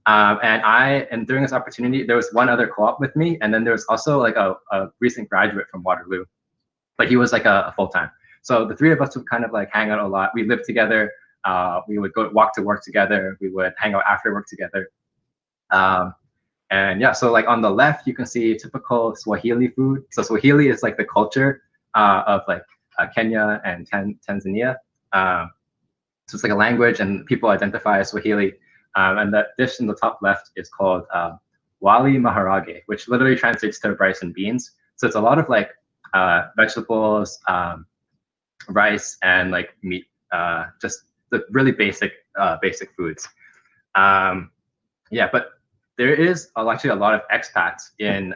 And during this opportunity, there was one other co-op with me, and then there was also like a recent graduate from Waterloo, but he was like a full-time. So the three of us would kind of like hang out a lot. We lived together. We would go walk to work together. We would hang out after work together. And yeah, so like on the left, you can see typical Swahili food. So Swahili is like the culture of like Kenya and Tanzania. So it's like a language, and people identify as Swahili. And that dish in the top left is called wali maharage, which literally translates to rice and beans. So it's a lot of like vegetables, rice, and like meat, just the really basic foods. Yeah, but there is actually a lot of expats in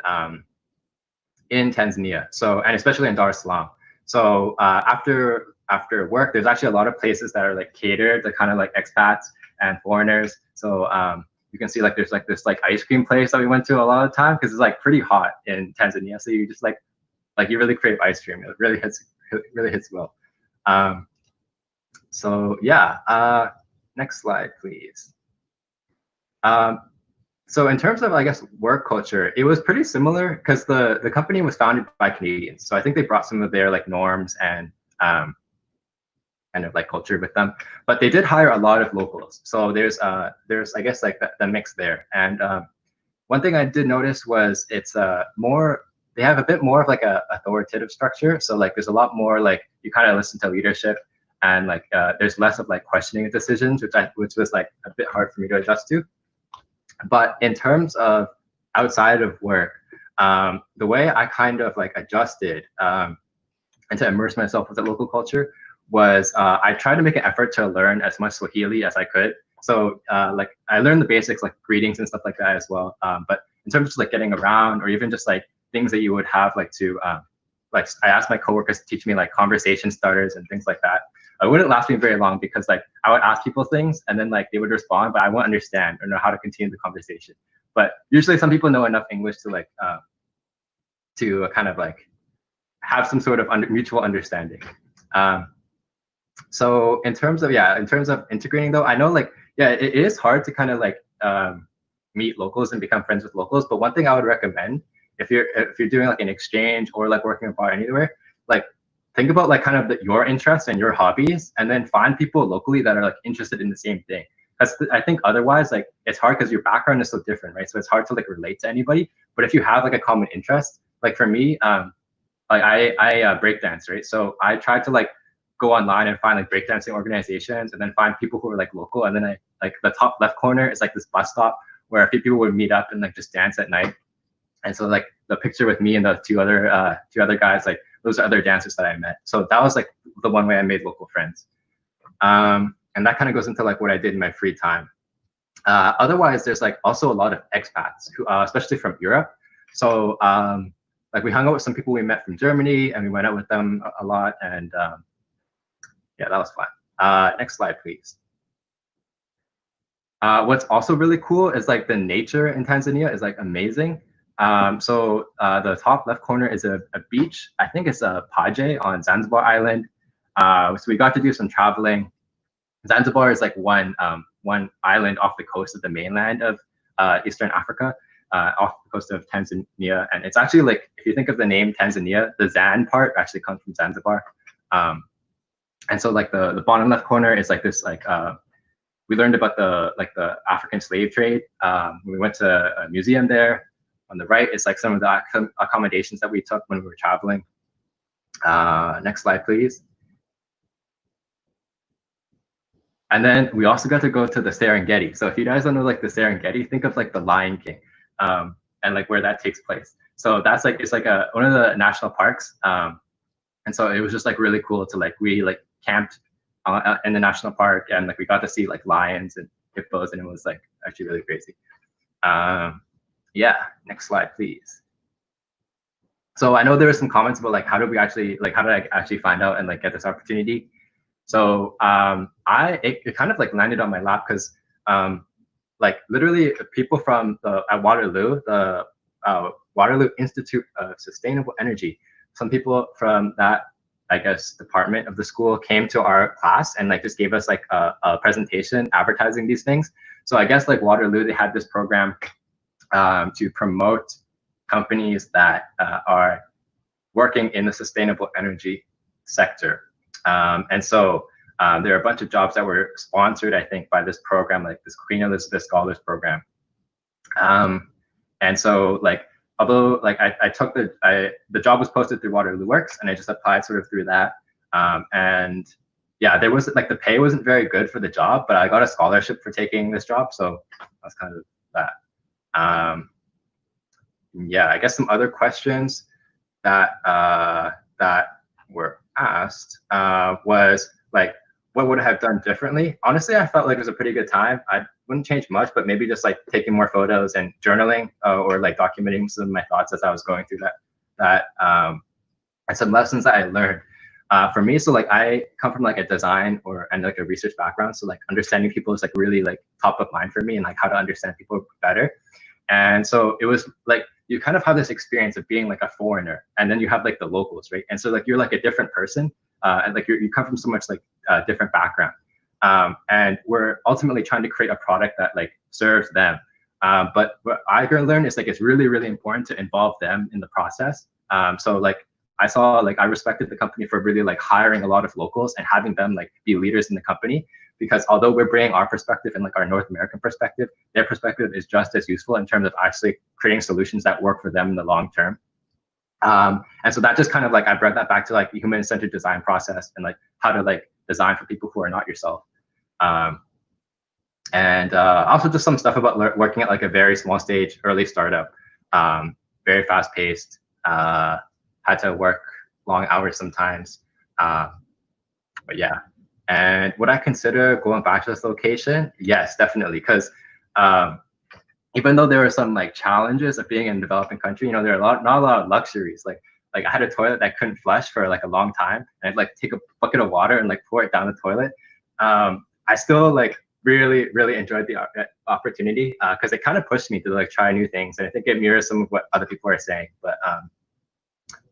Tanzania. So, and especially in Dar es Salaam. So after work, there's actually a lot of places that are like catered to kind of like expats and foreigners. So you can see like there's like this like ice cream place that we went to a lot of the time because it's like pretty hot in Tanzania. So you just like you really crave ice cream. It really hits well. So yeah, next slide, please. So in terms of, I guess, work culture, it was pretty similar because the company was founded by Canadians. So I think they brought some of their like norms and kind of like culture with them, but they did hire a lot of locals. So there's I guess like the mix there. And one thing I did notice was it's they have a bit more of like a authoritative structure. So like there's a lot more like you kind of listen to leadership, and like there's less of like questioning decisions, which was like a bit hard for me to adjust to. But in terms of outside of work, the way I kind of like adjusted and to immerse myself with the local culture was I tried to make an effort to learn as much Swahili as I could. So like I learned the basics like greetings and stuff like that as well. But in terms of like getting around, or even just like things that you would have like to like I asked my coworkers to teach me like conversation starters and things like that. It wouldn't last me very long because like I would ask people things and then like they would respond, but I wouldn't understand or know how to continue the conversation. But usually some people know enough English to like to kind of like have some sort of mutual understanding. So in terms of integrating though, I know like it is hard to kind of like meet locals and become friends with locals. But one thing I would recommend if you're doing like an exchange or like working abroad anywhere, like think about like kind of your interests and your hobbies, and then find people locally that are like interested in the same thing. I think otherwise like it's hard because your background is so different, right? So it's hard to like relate to anybody. But if you have like a common interest, like for me, like I breakdance, right? So I tried to like go online and find like breakdancing organizations, and then find people who are like local. And then I like the top left corner is like this bus stop where a few people would meet up and like just dance at night. And so like the picture with me and the two other guys, like those are other dancers that I met. So that was like the one way I made local friends. And that kind of goes into like what I did in my free time. Otherwise, there's like also a lot of expats who, especially from Europe. So like we hung out with some people we met from Germany, and we went out with them a lot. And yeah, that was fun. Next slide, please. What's also really cool is like the nature in Tanzania is like amazing. So the top left corner is a beach. I think it's a Paje on Zanzibar Island. So we got to do some traveling. Zanzibar is like one island off the coast of the mainland of Eastern Africa, off the coast of Tanzania. And it's actually like, if you think of the name Tanzania, the Zan part actually comes from Zanzibar. And so like the bottom left corner is like this, like we learned about the African slave trade. We went to a museum there. On the right is like some of the accommodations that we took when we were traveling. Next slide, please. And then we also got to go to the Serengeti. So if you guys don't know like the Serengeti, think of like the Lion King, and like where that takes place. So that's like, it's like one of the national parks. And so it was just like really cool to like, we like camped in the national park, and like we got to see like lions and hippos, and it was like actually really crazy. Yeah, next slide, please. So I know there were some comments about like how did I actually find out and like get this opportunity. So it kind of like landed on my lap because like literally people from at Waterloo, the Waterloo Institute of Sustainable Energy, some people from that, I guess, department of the school came to our class and like just gave us like a presentation advertising these things. So I guess like Waterloo, they had this program to promote companies that are working in the sustainable energy sector. And so there are a bunch of jobs that were sponsored, I think, by this program, like this Queen Elizabeth Scholars Program. And so like, although like I took the job was posted through Waterloo Works, and I just applied sort of through that. And yeah, there wasn't like the pay wasn't very good for the job, but I got a scholarship for taking this job. So that's kind of that. Yeah, I guess some other questions that were asked was like, what would I have done differently? Honestly, I felt like it was a pretty good time. I wouldn't change much, but maybe just like taking more photos and journaling or like documenting some of my thoughts as I was going through that and some lessons that I learned. For me, so like I come from like a design and like a research background, so like understanding people is like really like top of mind for me, and like how to understand people better. And so it was like you kind of have this experience of being like a foreigner, and then you have like the locals, right? And so like you're like a different person, and like you come from so much like different background, and we're ultimately trying to create a product that like serves them. But what I learned is like it's really, really important to involve them in the process. So like I respected the company for really like hiring a lot of locals and having them like be leaders in the company, because although we're bringing our perspective and like our North American perspective, their perspective is just as useful in terms of actually creating solutions that work for them in the long term. And so that just kind of like I brought that back to like the human-centered design process and like how to like design for people who are not yourself. And also just some stuff about working at like a very small stage early startup, very fast paced, had to work long hours sometimes. But yeah. And would I consider going back to this location? Yes, definitely. Because even though there were some like challenges of being in a developing country, you know, there are not a lot of luxuries. Like I had a toilet that couldn't flush for like a long time, and I'd like take a bucket of water and like pour it down the toilet. I still like really, really enjoyed the opportunity because it kind of pushed me to like try new things, and I think it mirrors some of what other people are saying. But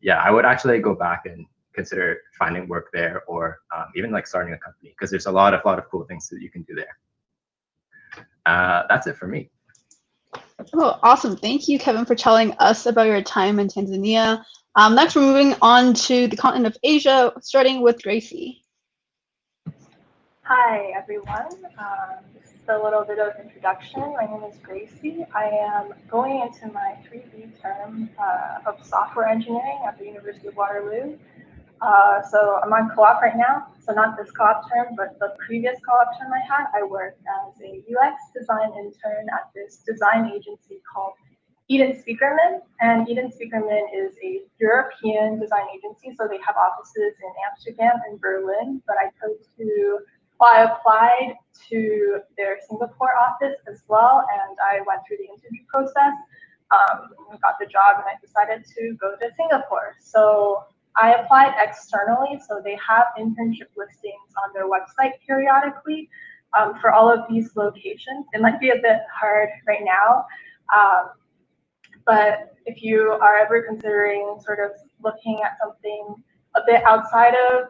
yeah, I would actually go back and consider finding work there, or even like starting a company, because there's a lot of cool things that you can do there. That's it for me. Oh, awesome. Thank you, Kevin, for telling us about your time in Tanzania. Next, we're moving on to the continent of Asia, starting with Gracie. Hi, everyone. This is a little bit of introduction. My name is Gracie. I am going into my 3B term of software engineering at the University of Waterloo. So I'm on co-op right now. So not this co-op term, but the previous co-op term I had, I worked as a UX design intern at this design agency called Edenspiekermann. And Edenspiekermann is a European design agency. So they have offices in Amsterdam and Berlin, but I applied to their Singapore office as well, and I went through the interview process, got the job, and I decided to go to Singapore. So I applied externally, so they have internship listings on their website periodically for all of these locations. It might be a bit hard right now, but if you are ever considering sort of looking at something a bit outside of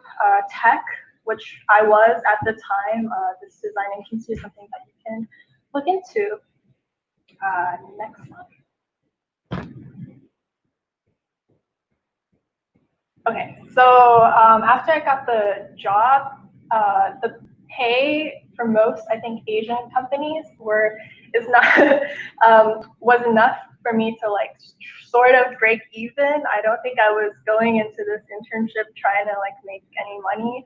tech, which I was at the time, this design agency is something that you can look into. Next slide. Okay, so after I got the job, the pay for most, I think, Asian companies was enough for me to like sort of break even. I don't think I was going into this internship trying to like make any money.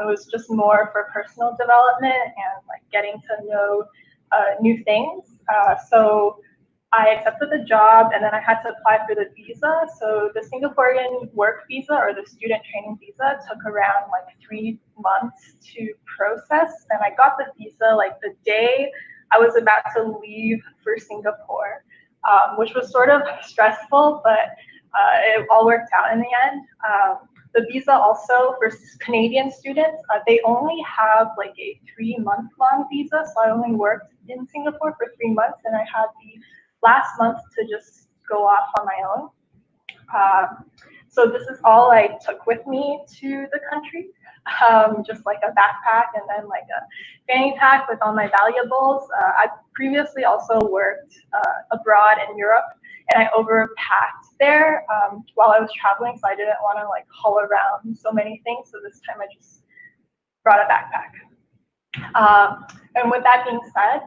It was just more for personal development and like getting to know new things. So I accepted the job, and then I had to apply for the visa. So the Singaporean work visa, or the student training visa, took around like 3 months to process. And I got the visa like the day I was about to leave for Singapore, which was sort of stressful, but it all worked out in the end. The visa also for Canadian students, they only have like a 3-month-long visa. So I only worked in Singapore for 3 months, and I had the last month to just go off on my own. So this is all I took with me to the country, just like a backpack and then like a fanny pack with all my valuables. I previously also worked abroad in Europe, and I overpacked there while I was traveling, so I didn't want to like haul around so many things. So this time I just brought a backpack. And with that being said,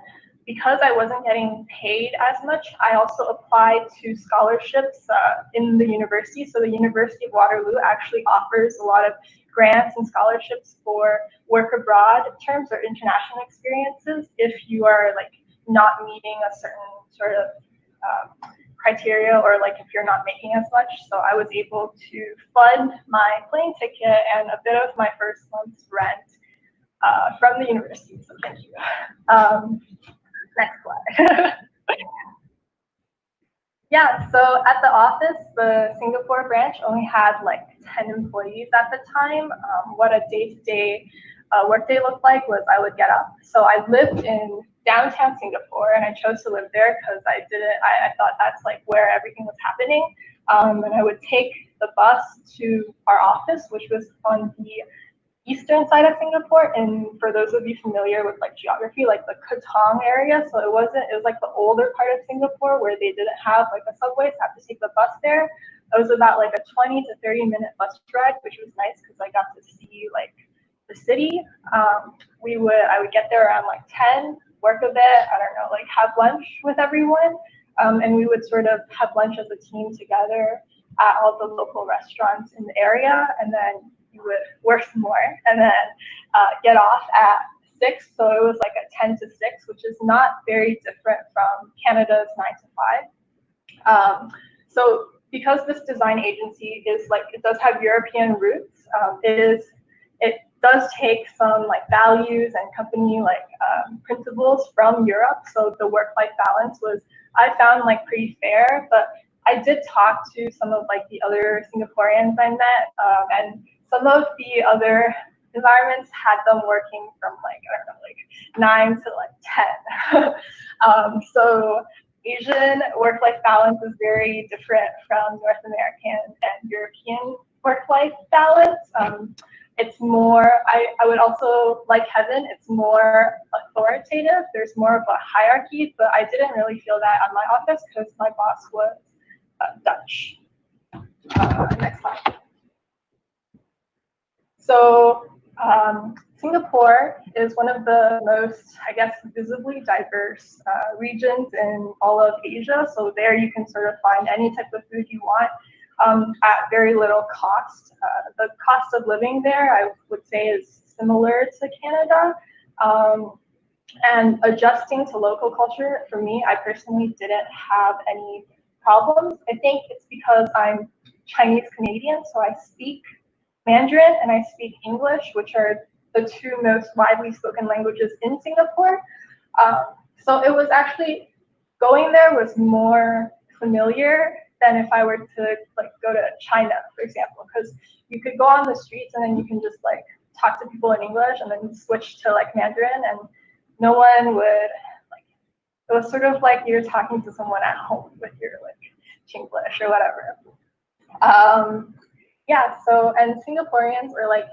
because I wasn't getting paid as much, I also applied to scholarships in the university. So the University of Waterloo actually offers a lot of grants and scholarships for work abroad terms or international experiences if you are like not meeting a certain sort of criteria, or like if you're not making as much. So I was able to fund my plane ticket and a bit of my first month's rent from the university. So thank you. Next slide. Yeah, so at the office, the Singapore branch only had like 10 employees at the time. What a day-to-day workday looked like was I would get up. So I lived in downtown Singapore, and I chose to live there because I thought that's like where everything was happening. And I would take the bus to our office, which was on the eastern side of Singapore, and for those of you familiar with like geography, like the Katong area, so it was like the older part of Singapore where they didn't have like a subway, so I had to take the bus there. It was about like a 20 to 30-minute bus ride, which was nice because I got to see like the city. I would get there around like 10, work a bit, I don't know, like have lunch with everyone, and we would sort of have lunch as a team together at all the local restaurants in the area, and then you would work some more, and then get off at 6. So it was like a 10 to 6, which is not very different from Canada's 9 to 5. So because this design agency is like, it does have European roots, it does take some like values and company like principles from Europe. So the work-life balance I found like pretty fair, but I did talk to some of like the other Singaporeans I met, and some of the other environments had them working from like, I don't know, like 9 to like 10. So Asian work-life balance is very different from North American and European work-life balance. It's more, I would also, like Kevin, it's more authoritative. There's more of a hierarchy, but I didn't really feel that on my office because my boss was Dutch. Next slide. So Singapore is one of the most, I guess, visibly diverse regions in all of Asia. So there you can sort of find any type of food you want at very little cost. The cost of living there, I would say, is similar to Canada. And adjusting to local culture, for me, I personally didn't have any problems. I think it's because I'm Chinese Canadian, so I speak Mandarin and I speak English, which are the two most widely spoken languages in Singapore. So it was actually, going there was more familiar than if I were to like go to China, for example, because you could go on the streets and then you can just like talk to people in English and then switch to like Mandarin, and no one would like, it was sort of like you're talking to someone at home with your like Chinglish or whatever. Yeah, so, and Singaporeans, or like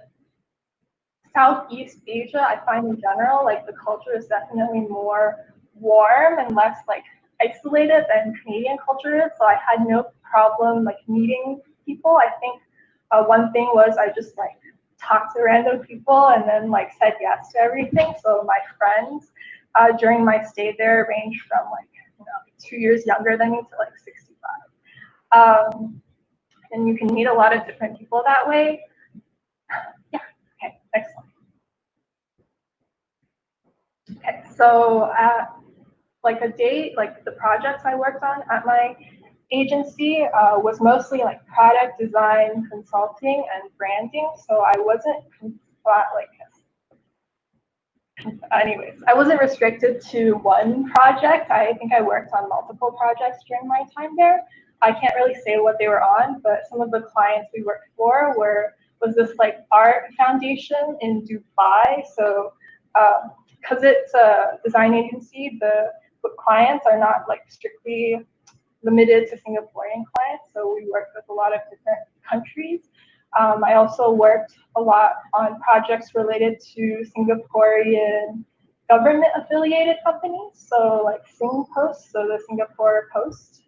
Southeast Asia, I find in general, like the culture is definitely more warm and less like isolated than Canadian culture is. So I had no problem like meeting people. I think one thing was I just like talked to random people and then like said yes to everything. So my friends during my stay there ranged from like 2 years younger than me to like 65. And you can meet a lot of different people that way. Yeah, okay, next one. Okay, so like a day, like the projects I worked on at my agency was mostly like product design, consulting, and branding. So I wasn't like, anyways, I wasn't restricted to one project. I think I worked on multiple projects during my time there. I can't really say what they were on, but some of the clients we worked for was this like art foundation in Dubai. So because it's a design agency, the clients are not like strictly limited to Singaporean clients. So we worked with a lot of different countries. I also worked a lot on projects related to Singaporean government affiliated companies. So like SingPost, so the Singapore Post,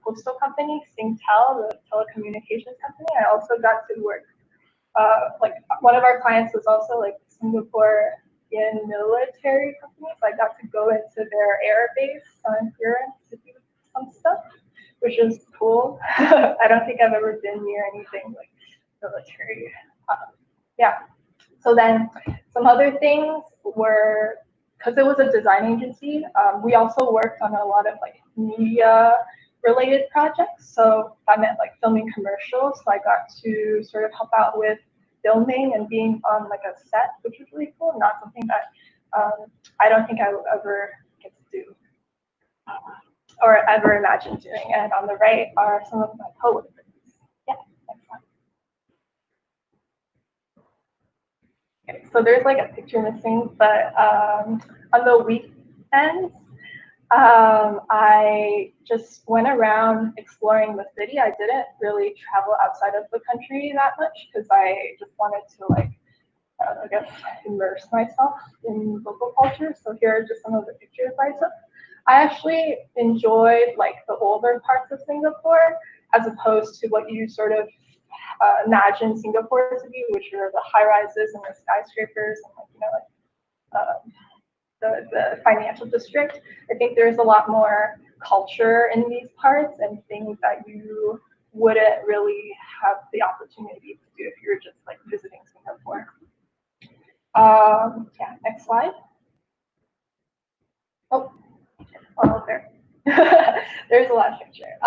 postal company, Singtel, the telecommunications company. I also got to work, like one of our clients was also like Singaporean military company. So I got to go into their air base on Huron to do some stuff, which is cool. I don't think I've ever been near anything like military. Yeah. So then some other things were, because it was a design agency, we also worked on a lot of like media related projects. So I meant like filming commercials. So I got to sort of help out with filming and being on like a set, which was really cool. Not something that I don't think I will ever get to do or ever imagine doing. And on the right are some of my coworkers. Yeah, next one. Okay, so there's like a picture missing, but on the weekends, I just went around exploring the city. I didn't really travel outside of the country that much because I just wanted to like, I guess, immerse myself in local culture. So here are just some of the pictures I took. I actually enjoyed like the older parts of Singapore as opposed to what you sort of imagine Singapore to be, which are the high rises and the skyscrapers and like, the financial district. I think there's a lot more culture in these parts and things that you wouldn't really have the opportunity to do if you were just like visiting Singapore. Yeah, next slide. Oh, there. There's a lot of picture.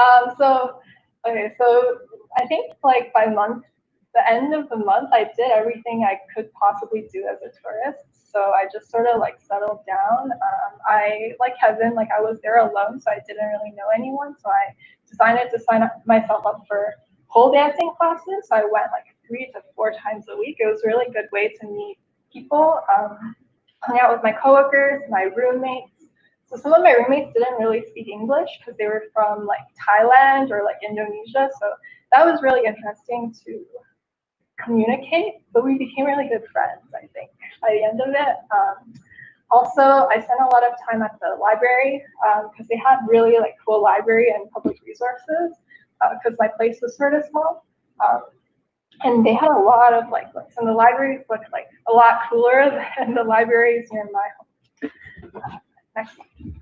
Okay, so I think like by the end of the month, I did everything I could possibly do as a tourist. So I just sort of like settled down. I, like Kevin, like I was there alone, so I didn't really know anyone. So I decided to sign myself up for pole dancing classes. So I went like 3 to 4 times a week. It was a really good way to meet people, hung out with my coworkers, my roommates. So some of my roommates didn't really speak English because they were from like Thailand or like Indonesia. So that was really interesting to communicate, but we became really good friends, I think, by the end of it. Also, I spent a lot of time at the library because they had really like cool library and public resources because my place was sort of small. And they had a lot of like books, and the libraries looked like a lot cooler than the libraries near my home. Next slide.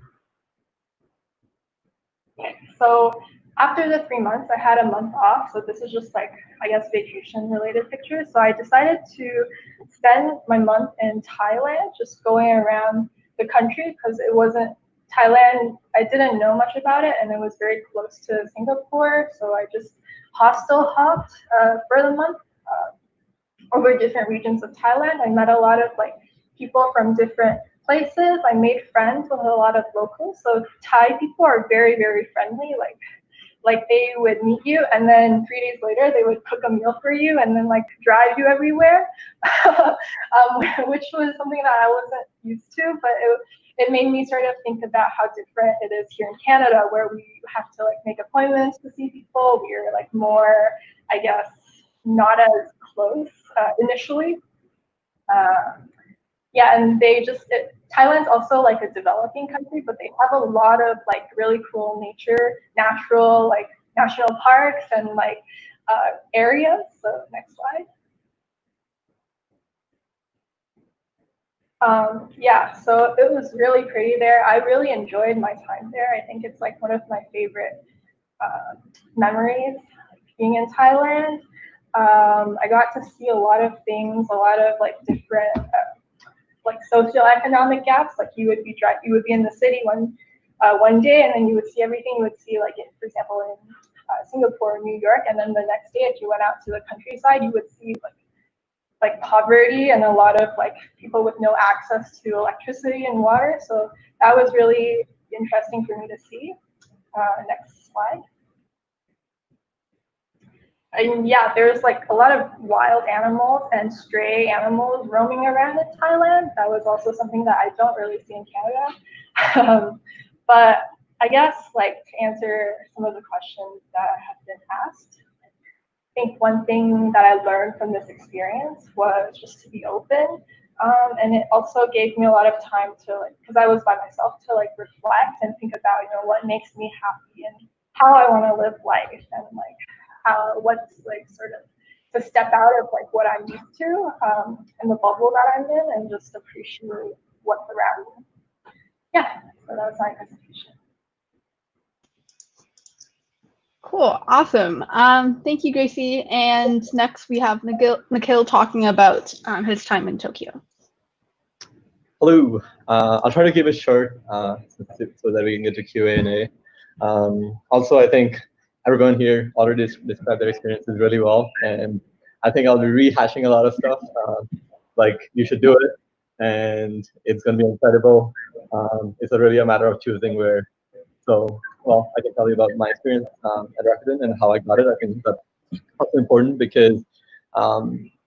Okay, so after the 3 months, I had a month off. So this is just like, I guess, vacation related pictures. So I decided to spend my month in Thailand, just going around the country because it wasn't Thailand. I didn't know much about it, and it was very close to Singapore. So I just hostel hopped for the month over different regions of Thailand. I met a lot of like people from different places. I made friends with a lot of locals. So Thai people are very, very friendly. Like they would meet you, and then 3 days later they would cook a meal for you, and then like drive you everywhere, which was something that I wasn't used to. But it made me sort of think about how different it is here in Canada, where we have to like make appointments to see people. We're like more, I guess, not as close initially. Yeah, and Thailand's also like a developing country, but they have a lot of like really cool natural like national parks and like areas. So next slide. Yeah, so it was really pretty there. I really enjoyed my time there. I think it's like one of my favorite memories, being in Thailand. I got to see a lot of things, a lot of like different like socioeconomic gaps. Like you would be in the city one day, and then you would see everything. You would see like for example in Singapore or New York, and then the next day if you went out to the countryside, you would see like poverty and a lot of like people with no access to electricity and water. So that was really interesting for me to see. Next slide. And yeah, there's like a lot of wild animals and stray animals roaming around in Thailand. That was also something that I don't really see in Canada. But I guess like to answer some of the questions that have been asked, I think one thing that I learned from this experience was just to be open. And it also gave me a lot of time to like, because I was by myself, to like reflect and think about, what makes me happy and how I want to live life, and like what's like sort of to step out of like what I'm used to and the bubble that I'm in, and just appreciate what's around me. Yeah, so that was my presentation. Cool, awesome. Thank you, Gracie. And next we have Nikhil talking about his time in Tokyo. Hello. I'll try to keep it short so that we can get to Q&A. Also, I think everyone here already described their experiences really well, and I think I'll be rehashing a lot of stuff. Like, you should do it, and it's going to be incredible. It's really a matter of choosing where. So, well, I can tell you about my experience at Rakuten and how I got it. I think that's also important because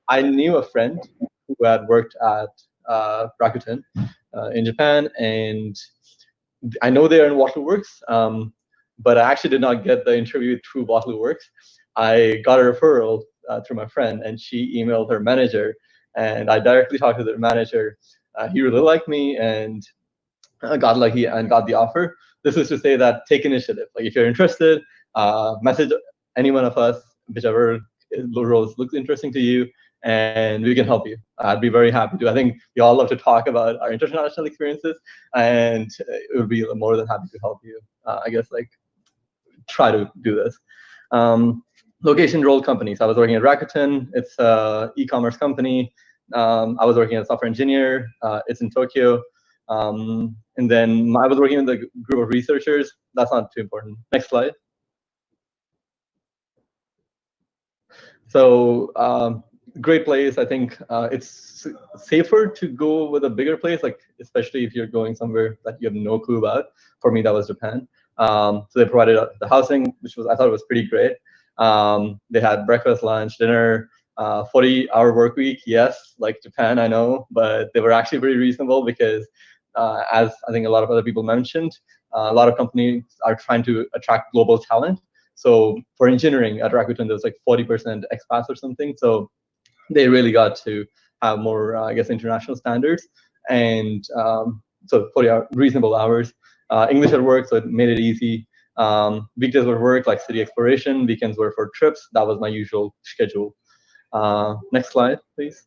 I knew a friend who had worked at Rakuten in Japan, and I know they're in Waterworks, but I actually did not get the interview through Waterworks. I got a referral through my friend, and she emailed her manager, and I directly talked to their manager. He really liked me, and got lucky and got the offer. This is to say that take initiative. Like if you're interested, message any one of us, whichever roles looks interesting to you, and we can help you. I'd be very happy to. I think we all love to talk about our international experiences, and it would be more than happy to help you. I guess like try to do this. Location role companies. I was working at Rakuten. It's an e-commerce company. I was working as a software engineer. It's in Tokyo. And then I was working with a group of researchers. That's not too important. Next slide. So great place. I think it's safer to go with a bigger place, like especially if you're going somewhere that you have no clue about. For me, that was Japan. So they provided the housing, which I thought was pretty great. They had breakfast, lunch, dinner, 40-hour work week. Yes, like Japan, I know, but they were actually pretty reasonable because as I think a lot of other people mentioned, a lot of companies are trying to attract global talent. So for engineering at Rakuten, there was like 40% expats or something. So they really got to have more, I guess, international standards, and so 40 reasonable hours. English at work, so it made it easy. Weekdays were work, like city exploration. Weekends were for trips. That was my usual schedule. Next slide, please.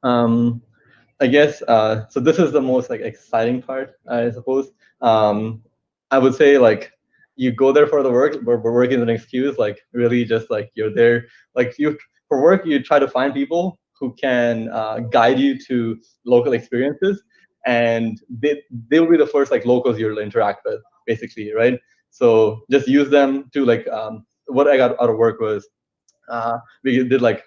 I guess, so this is the most like exciting part, I suppose. I would say like you go there for the work, but work is an excuse. Like really, just like you're there, like for work, you try to find people who can guide you to local experiences, and they will be the first like locals you'll interact with, basically, right? So just use them to like what I got out of work was we did like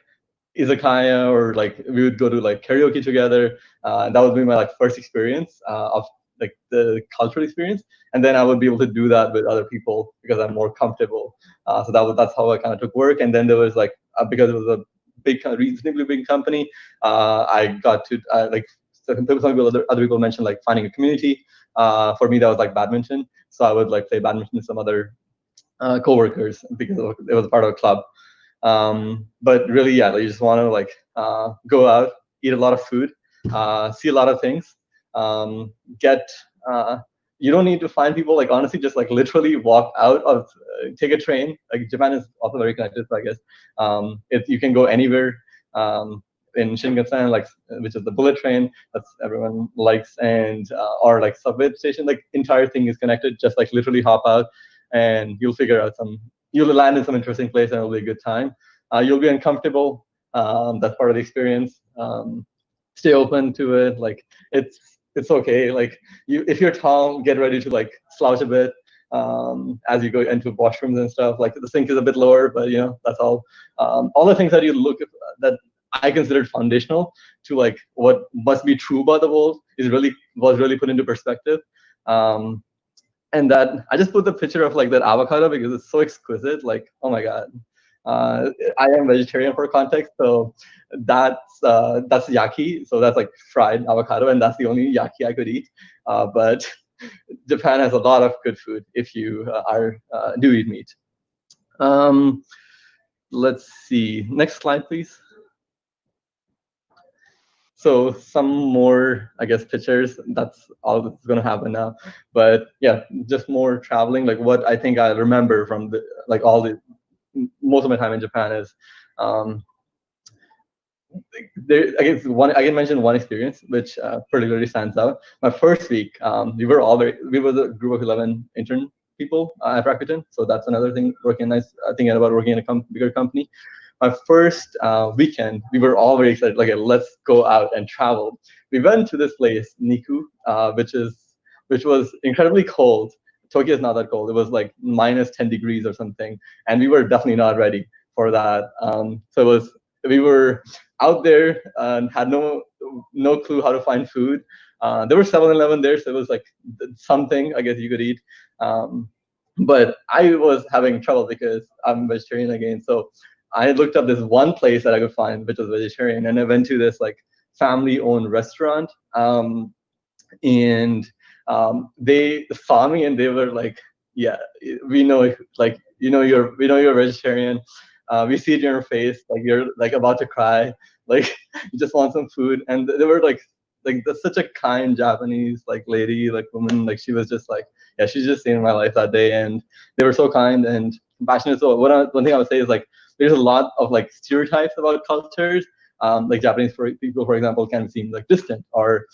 izakaya, or like we would go to like karaoke together. That would be my like first experience of like the cultural experience, and then I would be able to do that with other people because I'm more comfortable. So that's how I kind of took work. And then there was like because it was a reasonably big company, I got to like some people other people mentioned like finding a community. For me, that was like badminton, so I would like play badminton with some other coworkers because it was part of a club. But really, yeah, you just want to like go out, eat a lot of food, see a lot of things, get. You don't need to find people. Like honestly, just like literally walk out of, take a train. Like Japan is also very connected, so I guess you can go anywhere in Shinkansen, like which is the bullet train that's everyone likes, and or like subway station. Like entire thing is connected. Just like literally hop out, and you'll figure out you'll land in some interesting place, and it'll be a good time. You'll be uncomfortable. That's part of the experience. Stay open to it. Like it's okay. Like if you're tall, get ready to like slouch a bit as you go into washrooms and stuff. Like the sink is a bit lower, but you know that's all. All the things that you look at that I considered foundational to like what must be true about the world was really put into perspective. And that I just put the picture of like that avocado because it's so exquisite. Like, oh my god, I am vegetarian for context, so that's yaki. So that's like fried avocado, and that's the only yaki I could eat. But Japan has a lot of good food if you do eat meat. Let's see. Next slide, please. So some more, I guess, pictures. That's all that's going to happen now. But yeah, just more traveling. Like what I think I remember from most of my time in Japan is, I can mention one experience which particularly stands out. My first week, we were a group of 11 intern people at Rakuten. So that's another thing thinking about working in a bigger company. My first weekend, we were all very excited. Like, let's go out and travel. We went to this place, Niku, which was incredibly cold. Tokyo is not that cold. It was like minus 10 degrees or something, and we were definitely not ready for that. So we were out there and had no clue how to find food. There were 7-Eleven there, so it was like something I guess you could eat. But I was having trouble because I'm vegetarian again. So I looked up this one place that I could find which was vegetarian, and I went to this like family-owned restaurant. And they saw me and they were like, "Yeah, we know, like we know you're vegetarian. We see it in your face, like you're like about to cry, like you just want some food." And they were like that's such a kind Japanese like lady, like woman, like she was just like, yeah, she's just saved my life that day, and they were so kind and compassionate. So one thing I would say is like there's a lot of like stereotypes about cultures. Like Japanese people, for example, can seem like distant, or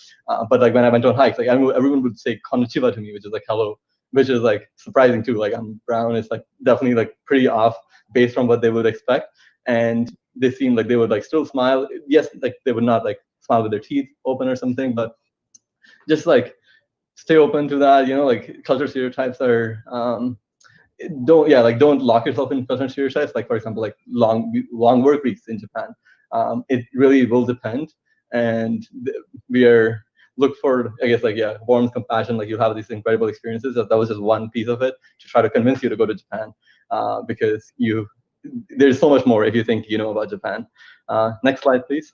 but like when I went on hikes, like everyone would say konnichiwa to me, which is like hello, which is like surprising too. Like I'm brown, it's like definitely like pretty off based on what they would expect, and they seemed like they would like still smile. Yes, like they would not like smile with their teeth open or something, but just like stay open to that. You know, like culture stereotypes are don't lock yourself in culture stereotypes. Like for example, like long work weeks in Japan. It really will depend, and we are look for, I guess, like warmth, compassion. Like you have these incredible experiences. That was just one piece of it to try to convince you to go to Japan, because there's so much more if you think you know about Japan. Next slide, please.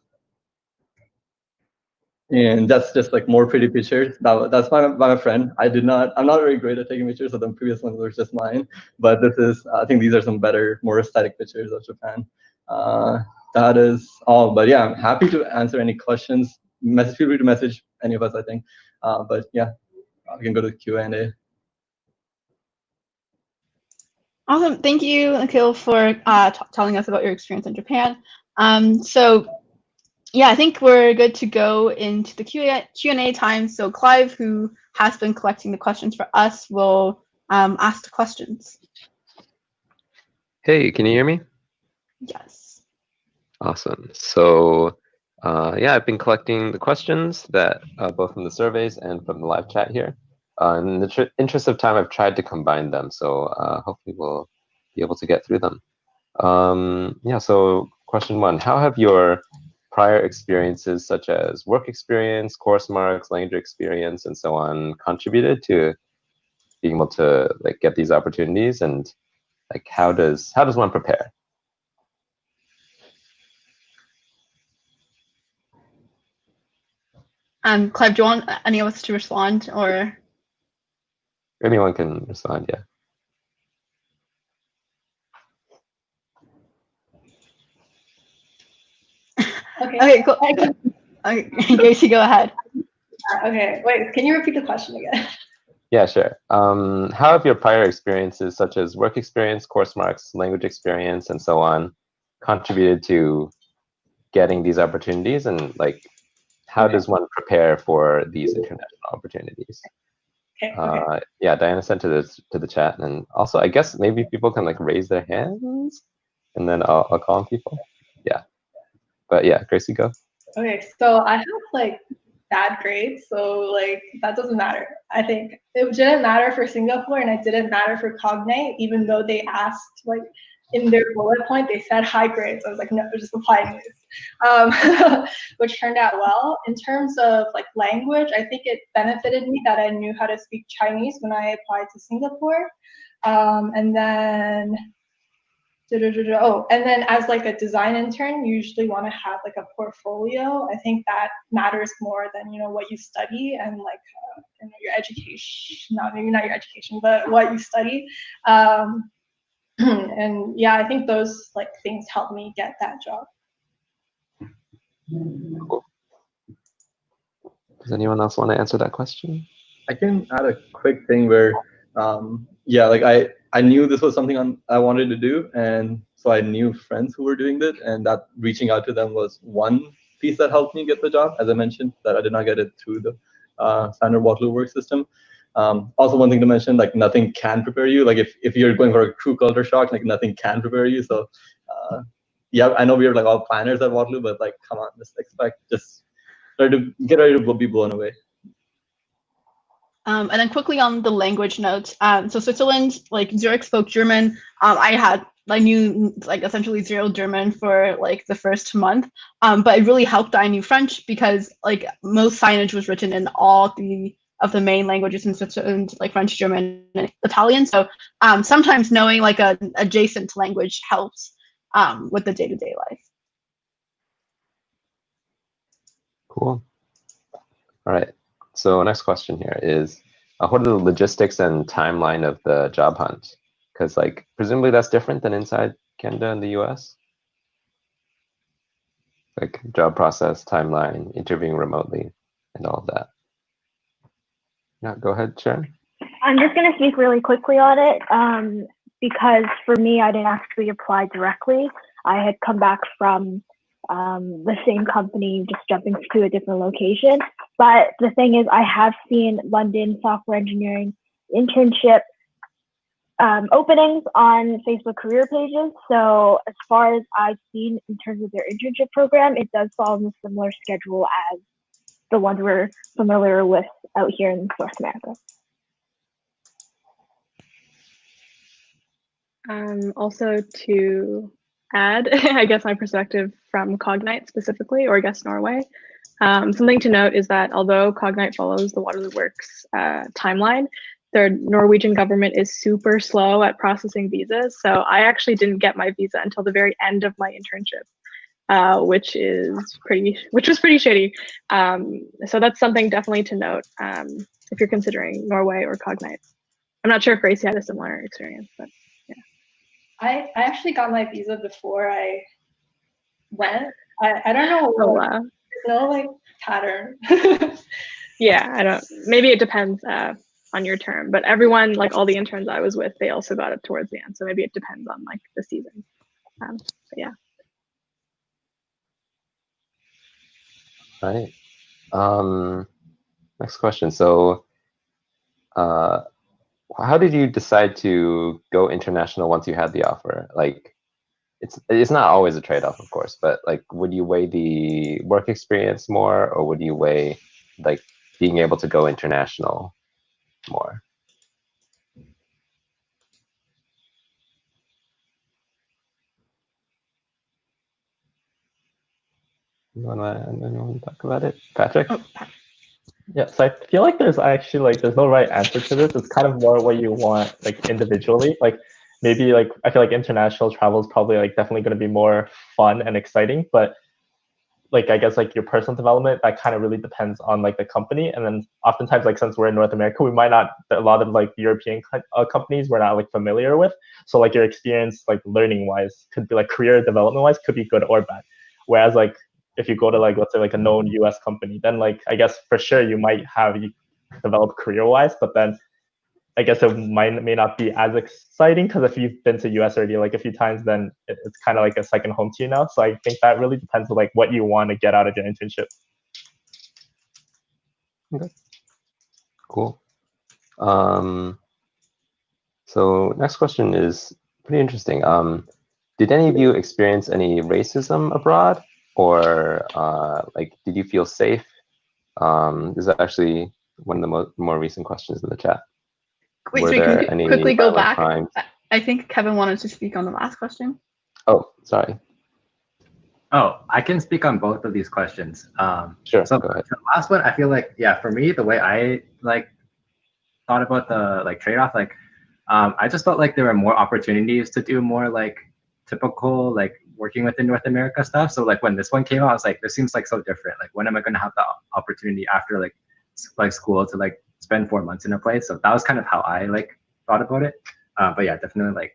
And that's just like more pretty pictures. That's by my friend. I'm not very great at taking pictures, so the previous ones were just mine. But this is, I think these are some better, more aesthetic pictures of Japan. That is all. But yeah, I'm happy to answer any questions. Feel free to message any of us, I think. But yeah, we can go to Q&A. Awesome. Thank you, Nikhil, for telling us about your experience in Japan. So yeah, I think we're good to go into the Q&A time. So Clive, who has been collecting the questions for us, will ask the questions. Hey, can you hear me? Yes. Awesome. So yeah, I've been collecting the questions that both from the surveys and from the live chat here. In the interest of time, I've tried to combine them, so hopefully we'll be able to get through them. Yeah, so question one, how have your prior experiences such as work experience, course marks, language experience, and so on contributed to being able to like get these opportunities, and like how does one prepare? Clive, do you want any of us to respond, or? Anyone can respond, yeah. Okay, cool. Okay, Gracie, go ahead. Okay, wait, can you repeat the question again? Yeah, sure. How have your prior experiences, such as work experience, course marks, language experience, and so on, contributed to getting these opportunities? And like, how does one prepare for these international opportunities? Okay. Yeah, Diana sent to the chat, and also I guess maybe people can like raise their hands, and then I'll call on people. Yeah, but yeah, Gracie, go. Okay, so I have like bad grades, so like that doesn't matter. I think it didn't matter for Singapore, and it didn't matter for Cognite, even though they asked like in their bullet point they said high grades. I was like, no, just apply English, which turned out well. In terms of like language, I think it benefited me that I knew how to speak Chinese when I applied to Singapore, and then. Oh, and then as like a design intern, you usually want to have like a portfolio. I think that matters more than what you study and like your education. No, maybe not your education, but what you study. And yeah, I think those like things helped me get that job. Cool. Does anyone else want to answer that question? I can add a quick thing where, yeah, like I knew this was something I wanted to do, and so I knew friends who were doing it, and that reaching out to them was one piece that helped me get the job. As I mentioned, that I did not get it through the standard Waterloo work system. Also, one thing to mention, like nothing can prepare you. Like if you're going for a true culture shock, like nothing can prepare you. So yeah, I know we are like all planners at Waterloo, but like come on, just try to get ready to be blown away. And then quickly on the language notes, so Switzerland, like Zurich spoke German. I knew like essentially zero German for like the first month, but it really helped that I knew French because like most signage was written in all three of the main languages in Switzerland, like French, German, and Italian. So sometimes knowing like an adjacent language helps with the day-to-day life. Cool. All right. So next question here is, what are the logistics and timeline of the job hunt? Because like presumably that's different than inside Canada and the US. Like job process, timeline, interviewing remotely, and all of that. Yeah, go ahead, Chang. I'm just going to speak really quickly on it because for me, I didn't actually apply directly. I had come back from the same company, just jumping to a different location. But the thing is, I have seen London software engineering internship openings on Facebook career pages. So as far as I've seen in terms of their internship program, it does follow a similar schedule as the ones we're familiar with out here in North America. Also to add, I guess my perspective from Cognite specifically, or I guess Norway, something to note is that although Cognite follows the Waterloo Works timeline, the Norwegian government is super slow at processing visas. So I actually didn't get my visa until the very end of my internship. which was pretty shitty. So that's something definitely to note if you're considering Norway or Cognite. I'm not sure if Gracie had a similar experience, but yeah. I actually got my visa before I went. I don't know. Oh, wow. There's no like pattern. Yeah, I don't. Maybe it depends on your term, but everyone, like all the interns I was with, they also got it towards the end. So maybe it depends on like the season. But yeah. Right. Next question. So, how did you decide to go international once you had the offer? Like, it's not always a trade-off, of course, but like, would you weigh the work experience more, or would you weigh like being able to go international more? Anyone want to talk about it? Patrick? Oh, Yeah, so I feel like there's no right answer to this. It's kind of more what you want, like individually. Like maybe like I feel like international travel is probably like definitely going to be more fun and exciting, but like I guess like your personal development, that kind of really depends on like the company. And then oftentimes, like since we're in North America, we might not, a lot of like European companies we're not like familiar with. So like your experience like learning wise could be like career development wise could be good or bad. Whereas like if you go to like, let's say like a known US company, then like I guess for sure you might have developed career wise, but then I guess it may not be as exciting because if you've been to US already like a few times, then it's kind of like a second home to you now. So I think that really depends on like what you want to get out of your internship. Okay. Cool. So next question is pretty interesting. Did any of you experience any racism abroad, or like did you feel safe? This is actually one of the more recent questions in the chat. wait, Were so can there any you quickly go violent back? crimes? I think Kevin wanted to speak on the last question. Oh, sorry. Oh, I can speak on both of these questions. Sure, so go ahead. the last one, I feel like, yeah, for me, the way I like thought about the like trade-off, like I just felt like there were more opportunities to do more like typical like working within North America stuff. So like when this one came out, I was like, this seems like so different. Like when am I going to have the opportunity after like school to like spend 4 months in a place? So that was kind of how I like thought about it. But yeah, definitely like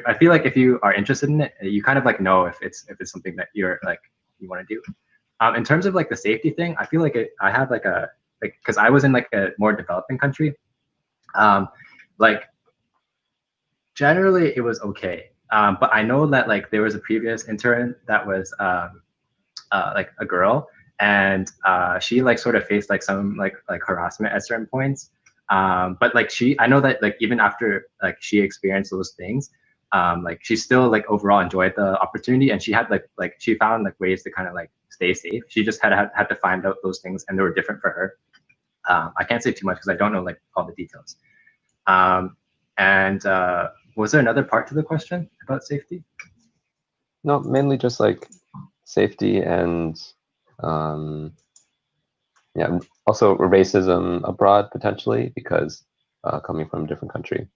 I feel like if you are interested in it, you kind of like know if it's something that you're like you want to do. In terms of like the safety thing, I feel like I have like a like because I was in like a more developing country. Like generally it was okay. But I know that like there was a previous intern that was like a girl, and she like sort of faced like some like harassment at certain points. But like I know that like even after like she experienced those things, like she still like overall enjoyed the opportunity, and she had like she found like ways to kind of like stay safe. She just had to find out those things, and they were different for her. I can't say too much because I don't know like all the details. And was there another part to the question about safety? No, mainly just like safety and yeah, also racism abroad potentially because coming from a different country.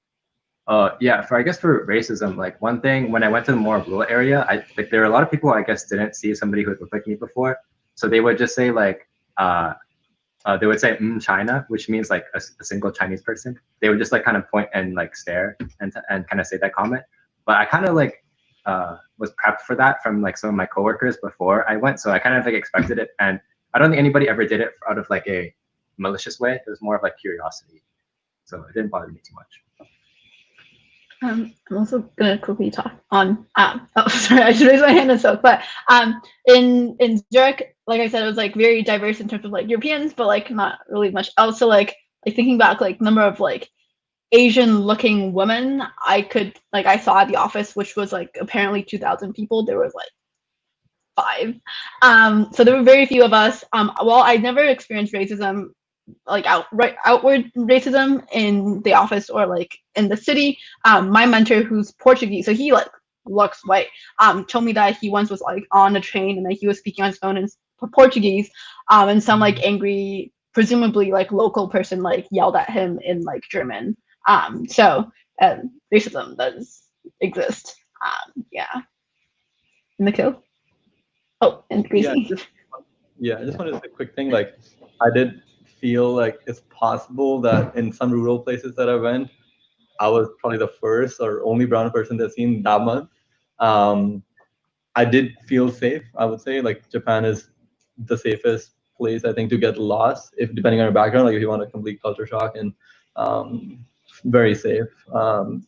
Yeah, I guess for racism, like one thing when I went to the more rural area, like there were a lot of people I guess didn't see somebody who looked like me before, so they would just say like they would say China, which means like a single Chinese person. They would just like kind of point and like stare and kind of say that comment. But I kind of like was prepped for that from like some of my coworkers before I went, so I kind of like expected it, and I don't think anybody ever did it out of like a malicious way. It was more of like curiosity, so it didn't bother me too much. I'm also gonna quickly talk on. Oh, sorry, I should raise my hand and stuff. But in Zurich, like I said, it was like very diverse in terms of like Europeans, but like not really much else. So like thinking back, like number of like Asian-looking women, I saw at the office, which was like apparently 2,000 people. There was like 5. So there were very few of us. While I never experienced racism, like outward racism in the office or like in the city, my mentor, who's Portuguese, so he like looks white, told me that he once was like on a train and like he was speaking on his phone in Portuguese, and some like angry, presumably like local person like yelled at him in like German. So racism does exist. Yeah. Nikhila? Oh, and Gracie. I just wanted to say a quick thing. Like, I did feel like it's possible that in some rural places that I went, I was probably the first or only brown person that's seen that month. I did feel safe. I would say like Japan is the safest place I think to get lost, if depending on your background. Like if you want a complete culture shock, and very safe.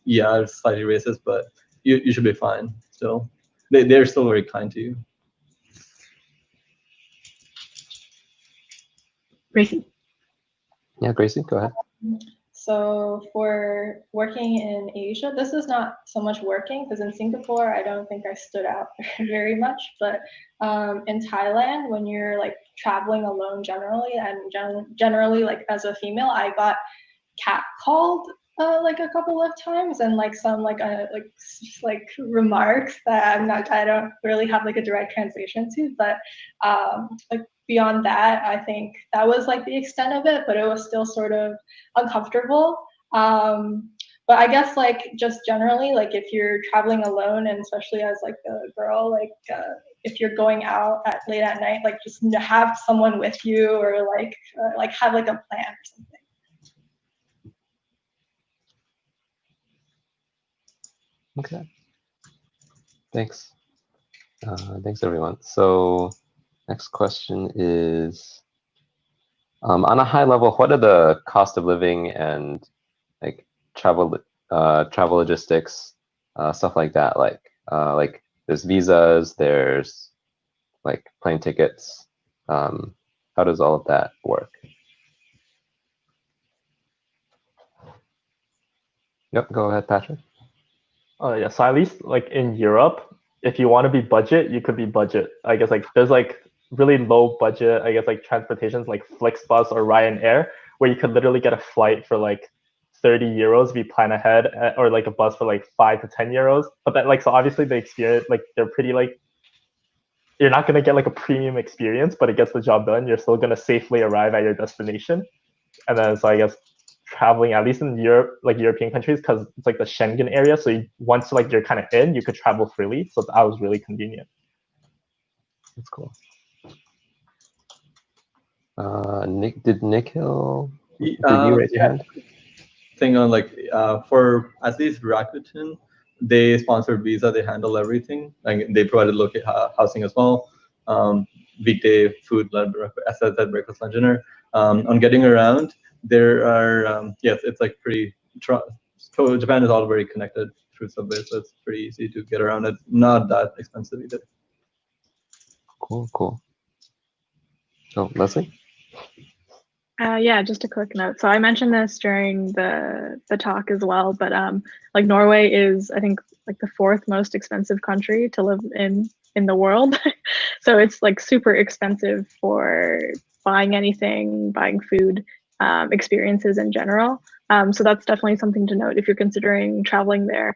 Yeah, it's slightly racist, but you should be fine. Still, they're still very kind to you. Gracie. Yeah, Gracie, go ahead. So for working in Asia, this is not so much working, because in Singapore, I don't think I stood out very much. But in Thailand, when you're like traveling alone generally, and generally like as a female, I got catcalled like a couple of times, and like some like remarks that I don't really have like a direct translation to, but like beyond that, I think that was like the extent of it, but it was still sort of uncomfortable. But I guess like just generally, like if you're traveling alone, and especially as like a girl, like if you're going out at late at night, like just have someone with you, or like have like a plan or something. Okay. Thanks. Thanks, everyone. So next question is, on a high level, what are the cost of living and like travel logistics, stuff like that? Like there's visas, there's like plane tickets. How does all of that work? Yep, go ahead, Patrick. Yeah, so at least like in Europe, if you want to be budget, you could be budget. I guess like there's like really low budget, I guess like transportations like Flixbus or Ryanair, where you could literally get a flight for like 30 euros if you plan ahead, or like a bus for like 5 to 10 euros. But that like, so obviously the experience, like they're pretty like, you're not gonna get like a premium experience, but it gets the job done. You're still gonna safely arrive at your destination. And then so I guess traveling, at least in Europe, like European countries, because it's like the Schengen area. So once like you're kind of in, you could travel freely. So that was really convenient. That's cool. Did Nikhil? Did you raise your hand? Thing on like for at least Rakuten, they sponsored visa. They handle everything. Like they provided local housing as well. Weekday food, as I said, breakfast, lunch, dinner. On getting around, there are yes, it's like pretty. So Japan is all very connected through subway, so it's pretty easy to get around. It's not that expensive either. Cool. Oh, Leslie? Yeah, just a quick note. So I mentioned this during the talk as well, but like Norway is, I think, like the 4th most expensive country to live in the world. So it's like super expensive for buying anything, buying food, experiences in general. So that's definitely something to note if you're considering traveling there.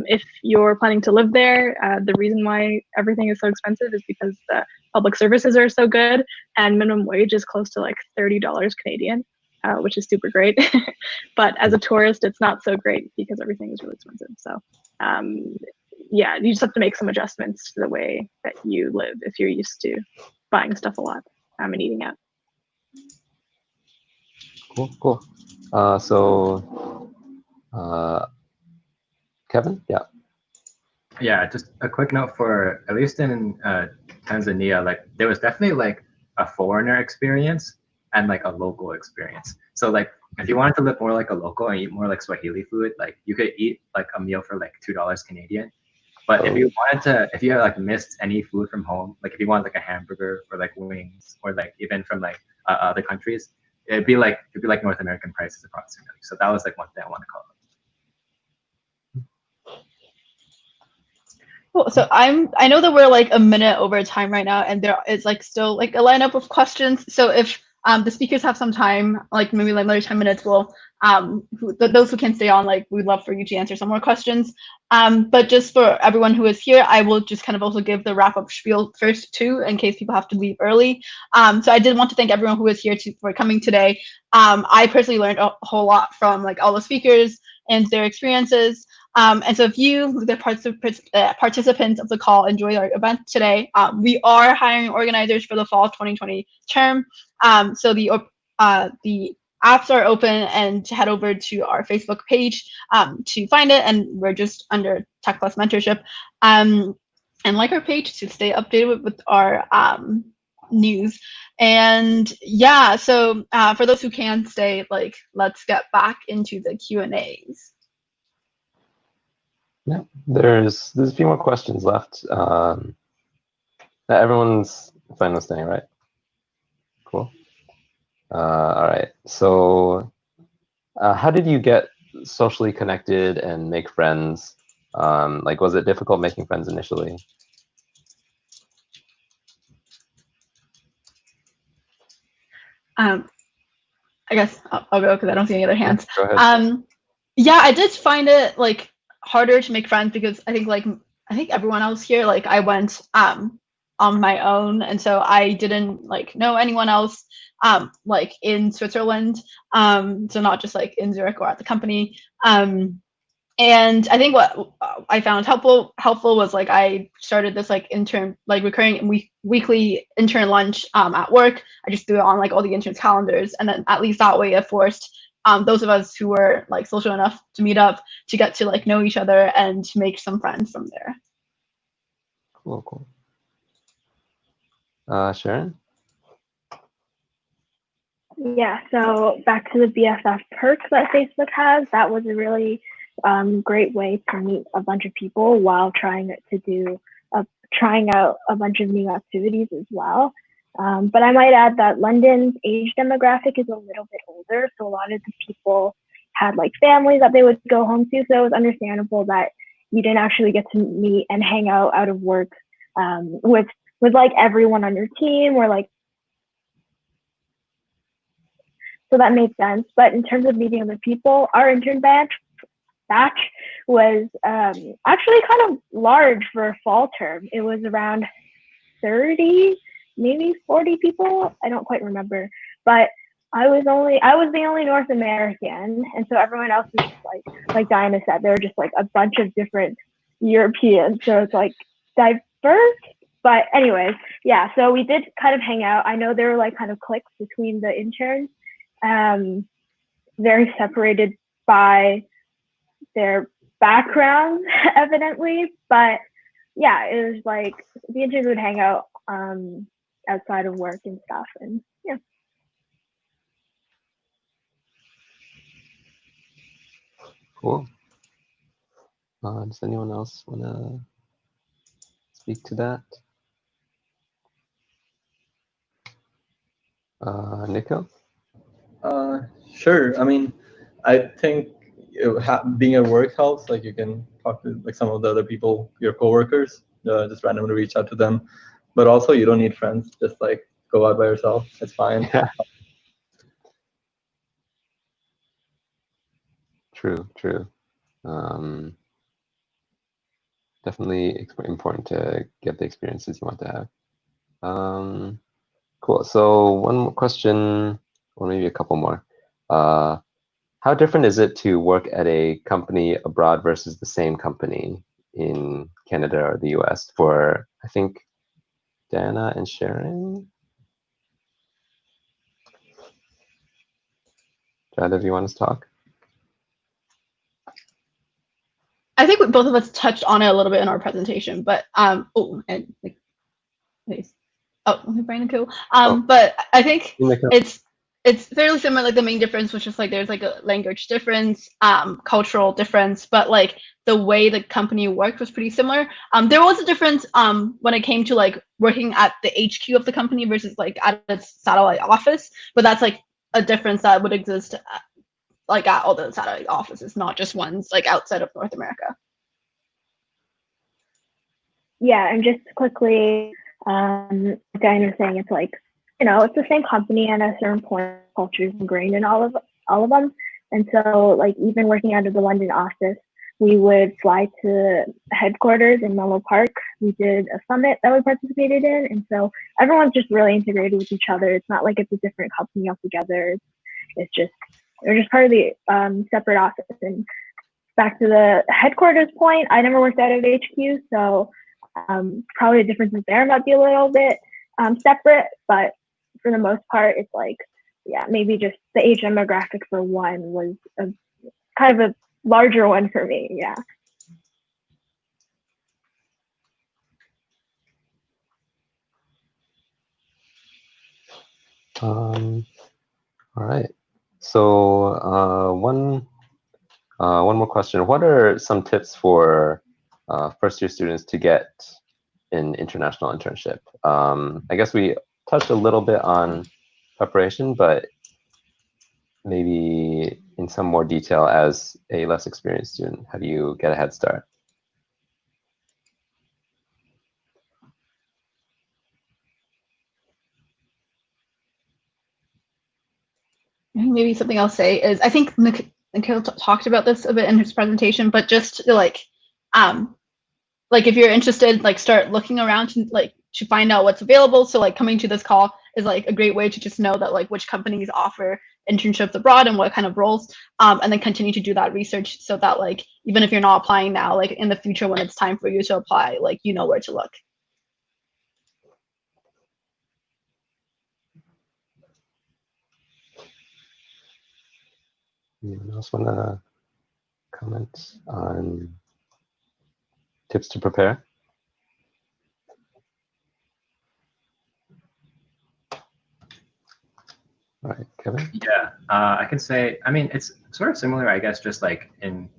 If you're planning to live there, the reason why everything is so expensive is because the public services are so good, and minimum wage is close to like $30 Canadian, which is super great. But as a tourist, it's not so great because everything is really expensive. So yeah, you just have to make some adjustments to the way that you live if you're used to buying stuff a lot and eating out. Cool. So Kevin? Yeah, just a quick note for at least in Tanzania, like there was definitely like a foreigner experience and like a local experience. So like if you wanted to live more like a local and eat more like Swahili food, like you could eat like a meal for like $2 Canadian. But if you wanted to, if you had like missed any food from home, like if you want like a hamburger or like wings or like even from like other countries, it'd be like North American prices approximately. So that was like one thing I want to call out. Cool. So I know that we're like a minute over time right now, and there is like still like a lineup of questions. So if the speakers have some time, like maybe like another 10 minutes, we'll those who can stay on, like we'd love for you to answer some more questions. But just for everyone who is here, I will just kind of also give the wrap-up spiel first too, in case people have to leave early. So I did want to thank everyone who is here for coming today. I personally learned a whole lot from like all the speakers and their experiences. And so if you, the participants of the call, enjoy our event today, we are hiring organizers for the fall 2020 term. So the apps are open, and to head over to our Facebook page to find it. And we're just under Tech Plus Mentorship. And like our page to stay updated with our news. And yeah, so for those who can stay, like, let's get back into the Q&As. Yeah, there's a few more questions left. Everyone's fine with staying, right? Cool. All right. So, how did you get socially connected and make friends? Like, was it difficult making friends initially? I guess I'll go because I don't see any other hands. Go ahead. Yeah, I did find it like harder to make friends because I think everyone else here, like, I went on my own, and so I didn't like know anyone else like in Switzerland, so not just like in Zurich or at the company. And I think what I found helpful was, like, I started this like intern, like recurring weekly intern lunch at work. I just threw it on like all the interns' calendars, and then at least that way it forced those of us who were like social enough to meet up to get to like know each other and make some friends from there. Cool. Sharon? Yeah, so back to the BFF perks that Facebook has, that was a really great way to meet a bunch of people while trying out a bunch of new activities as well. But I might add that London's age demographic is a little bit older, so a lot of the people had like families that they would go home to, so it was understandable that you didn't actually get to meet and hang out of work with like everyone on your team, or like, so that made sense. But in terms of meeting other people, our intern batch was actually kind of large for a fall term. It was around 30, maybe 40 people. I don't quite remember, but I was the only North American, and so everyone else was like Diana said, there were just like a bunch of different Europeans. So it's like diverse. But anyways, yeah. So we did kind of hang out. I know there were like kind of cliques between the interns, very separated by their backgrounds, evidently. But yeah, it was like the interns would hang out outside of work and stuff, and yeah. Cool. Does anyone else want to speak to that? Nikhil? Sure. I mean, I think being at work helps. Like, you can talk to like some of the other people, your coworkers, just randomly reach out to them. But also, you don't need friends. Just like go out by yourself. It's fine. Yeah. True. Definitely important to get the experiences you want to have. Cool. So one more question, or maybe a couple more. How different is it to work at a company abroad versus the same company in Canada or the US? For, I think, Dana and Sharon? Jaza, do you want to talk? I think both of us touched on it a little bit in our presentation, but Brian, cool. But I think it's fairly similar. Like, the main difference was just like there's like a language difference, cultural difference, but like the way the company worked was pretty similar. There was a difference when it came to like working at the HQ of the company versus like at its satellite office, but that's like a difference that would exist like at all the satellite offices, not just ones like outside of North America. Yeah, and just quickly, Diana was saying, it's like, it's the same company, and at a certain point, culture is ingrained in all of them. And so, like, even working out of the London office, we would fly to headquarters in Menlo Park. We did a summit that we participated in, and so everyone's just really integrated with each other. It's not like it's a different company altogether. It's just they're just part of the separate office, and back to the headquarters point, I never worked out of HQ, so probably the differences there might be a little bit separate, but for the most part, it's like, yeah, maybe just the age demographic for one was a kind of a larger one for me, yeah. All right. So one more question. What are some tips for first-year students to get an international internship? I guess we touched a little bit on preparation, but maybe in some more detail as a less experienced student, how do you get a head start? Maybe something I'll say is, I think Nikhila talked about this a bit in his presentation, but just to like if you're interested, like start looking around to find out what's available. So like coming to this call is like a great way to just know that like which companies offer internships abroad and what kind of roles, and then continue to do that research so that like even if you're not applying now, like in the future when it's time for you to apply, like you know where to look. Anyone else want to comment on tips to prepare? All right, Kevin? Yeah, I can say, I mean, it's sort of similar, I guess, just like in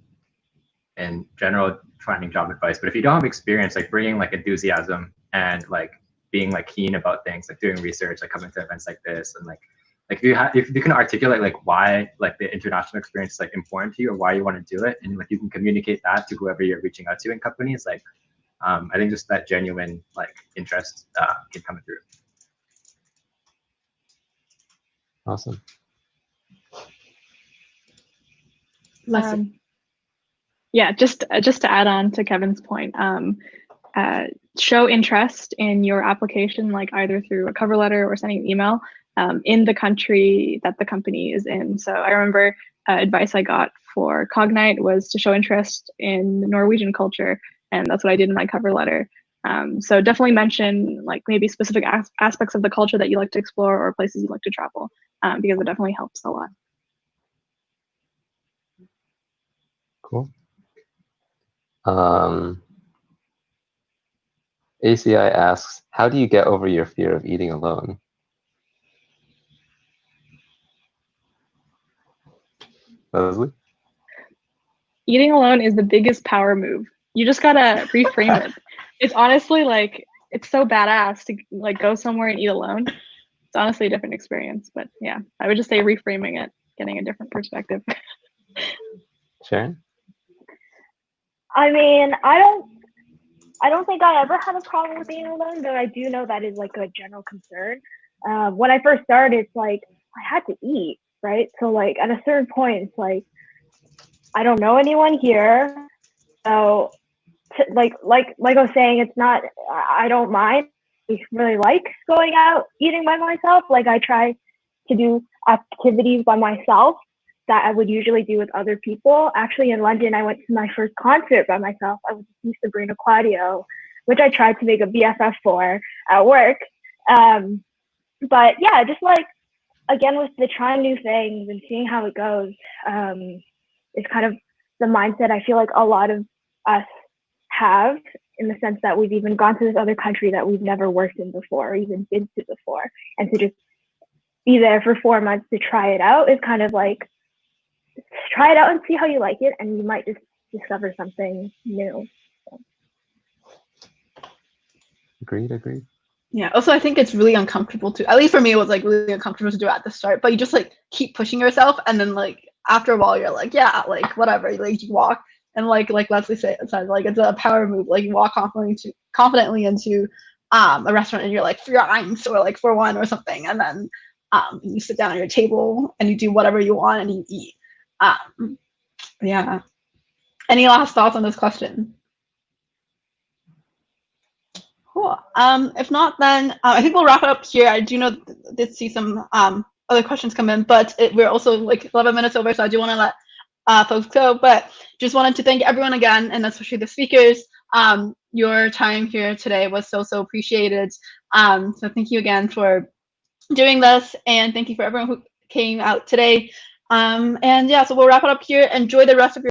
general finding job advice. But if you don't have experience, like bringing like enthusiasm and like being like keen about things, like doing research, like coming to events like this, and like if you can articulate like why like the international experience is like important to you or why you want to do it, and like you can communicate that to whoever you're reaching out to in companies, like I think just that genuine like interest can come through. Awesome. Yeah, just to add on to Kevin's point, show interest in your application, like either through a cover letter or sending an email in the country that the company is in. So I remember advice I got for Cognite was to show interest in Norwegian culture, and that's what I did in my cover letter. So definitely mention like maybe specific aspects of the culture that you like to explore or places you like to travel, because it definitely helps a lot. Cool. ACI asks, how do you get over your fear of eating alone? Leslie? Eating alone is the biggest power move. You just gotta reframe it. It's honestly like, it's so badass to like go somewhere and eat alone. It's honestly a different experience, but yeah, I would just say reframing it, getting a different perspective. Sharon? I mean, I don't think I ever had a problem with being alone, but I do know that is like a general concern. When I first started, it's like I had to eat, right? So like at a certain point, it's like I don't know anyone here, so like I was saying, it's not. I don't mind. I really like going out eating by myself. Like I try to do activities by myself that I would usually do with other people. Actually, in London, I went to my first concert by myself. I went to see Sabrina Claudio, which I tried to make a BFF for at work. But yeah, just like, again, with the trying new things and seeing how it goes, is kind of the mindset I feel like a lot of us have, in the sense that we've even gone to this other country that we've never worked in before or even been to before. And to just be there for 4 months to try it out is kind of like, try it out and see how you like it, and you might just discover something new. So. Agreed. Yeah. Also, I think it's really uncomfortable to, at least for me, it was like really uncomfortable to do at the start, but you just like keep pushing yourself, and then like after a while, you're like, yeah, like whatever. Like you walk, and like Leslie said, like it's a power move. Like you walk confidently into a restaurant, and you're like for eins or like for one or something, and then you sit down at your table and you do whatever you want and you eat. Yeah. Any last thoughts on this question? Cool. If not, then I think we'll wrap it up here. I do know did see some other questions come in, but we're also like 11 minutes over, so I do want to let folks go. But just wanted to thank everyone again, and especially the speakers. Your time here today was so appreciated. So thank you again for doing this, and thank you for everyone who came out today. And yeah, so we'll wrap it up here. Enjoy the rest of your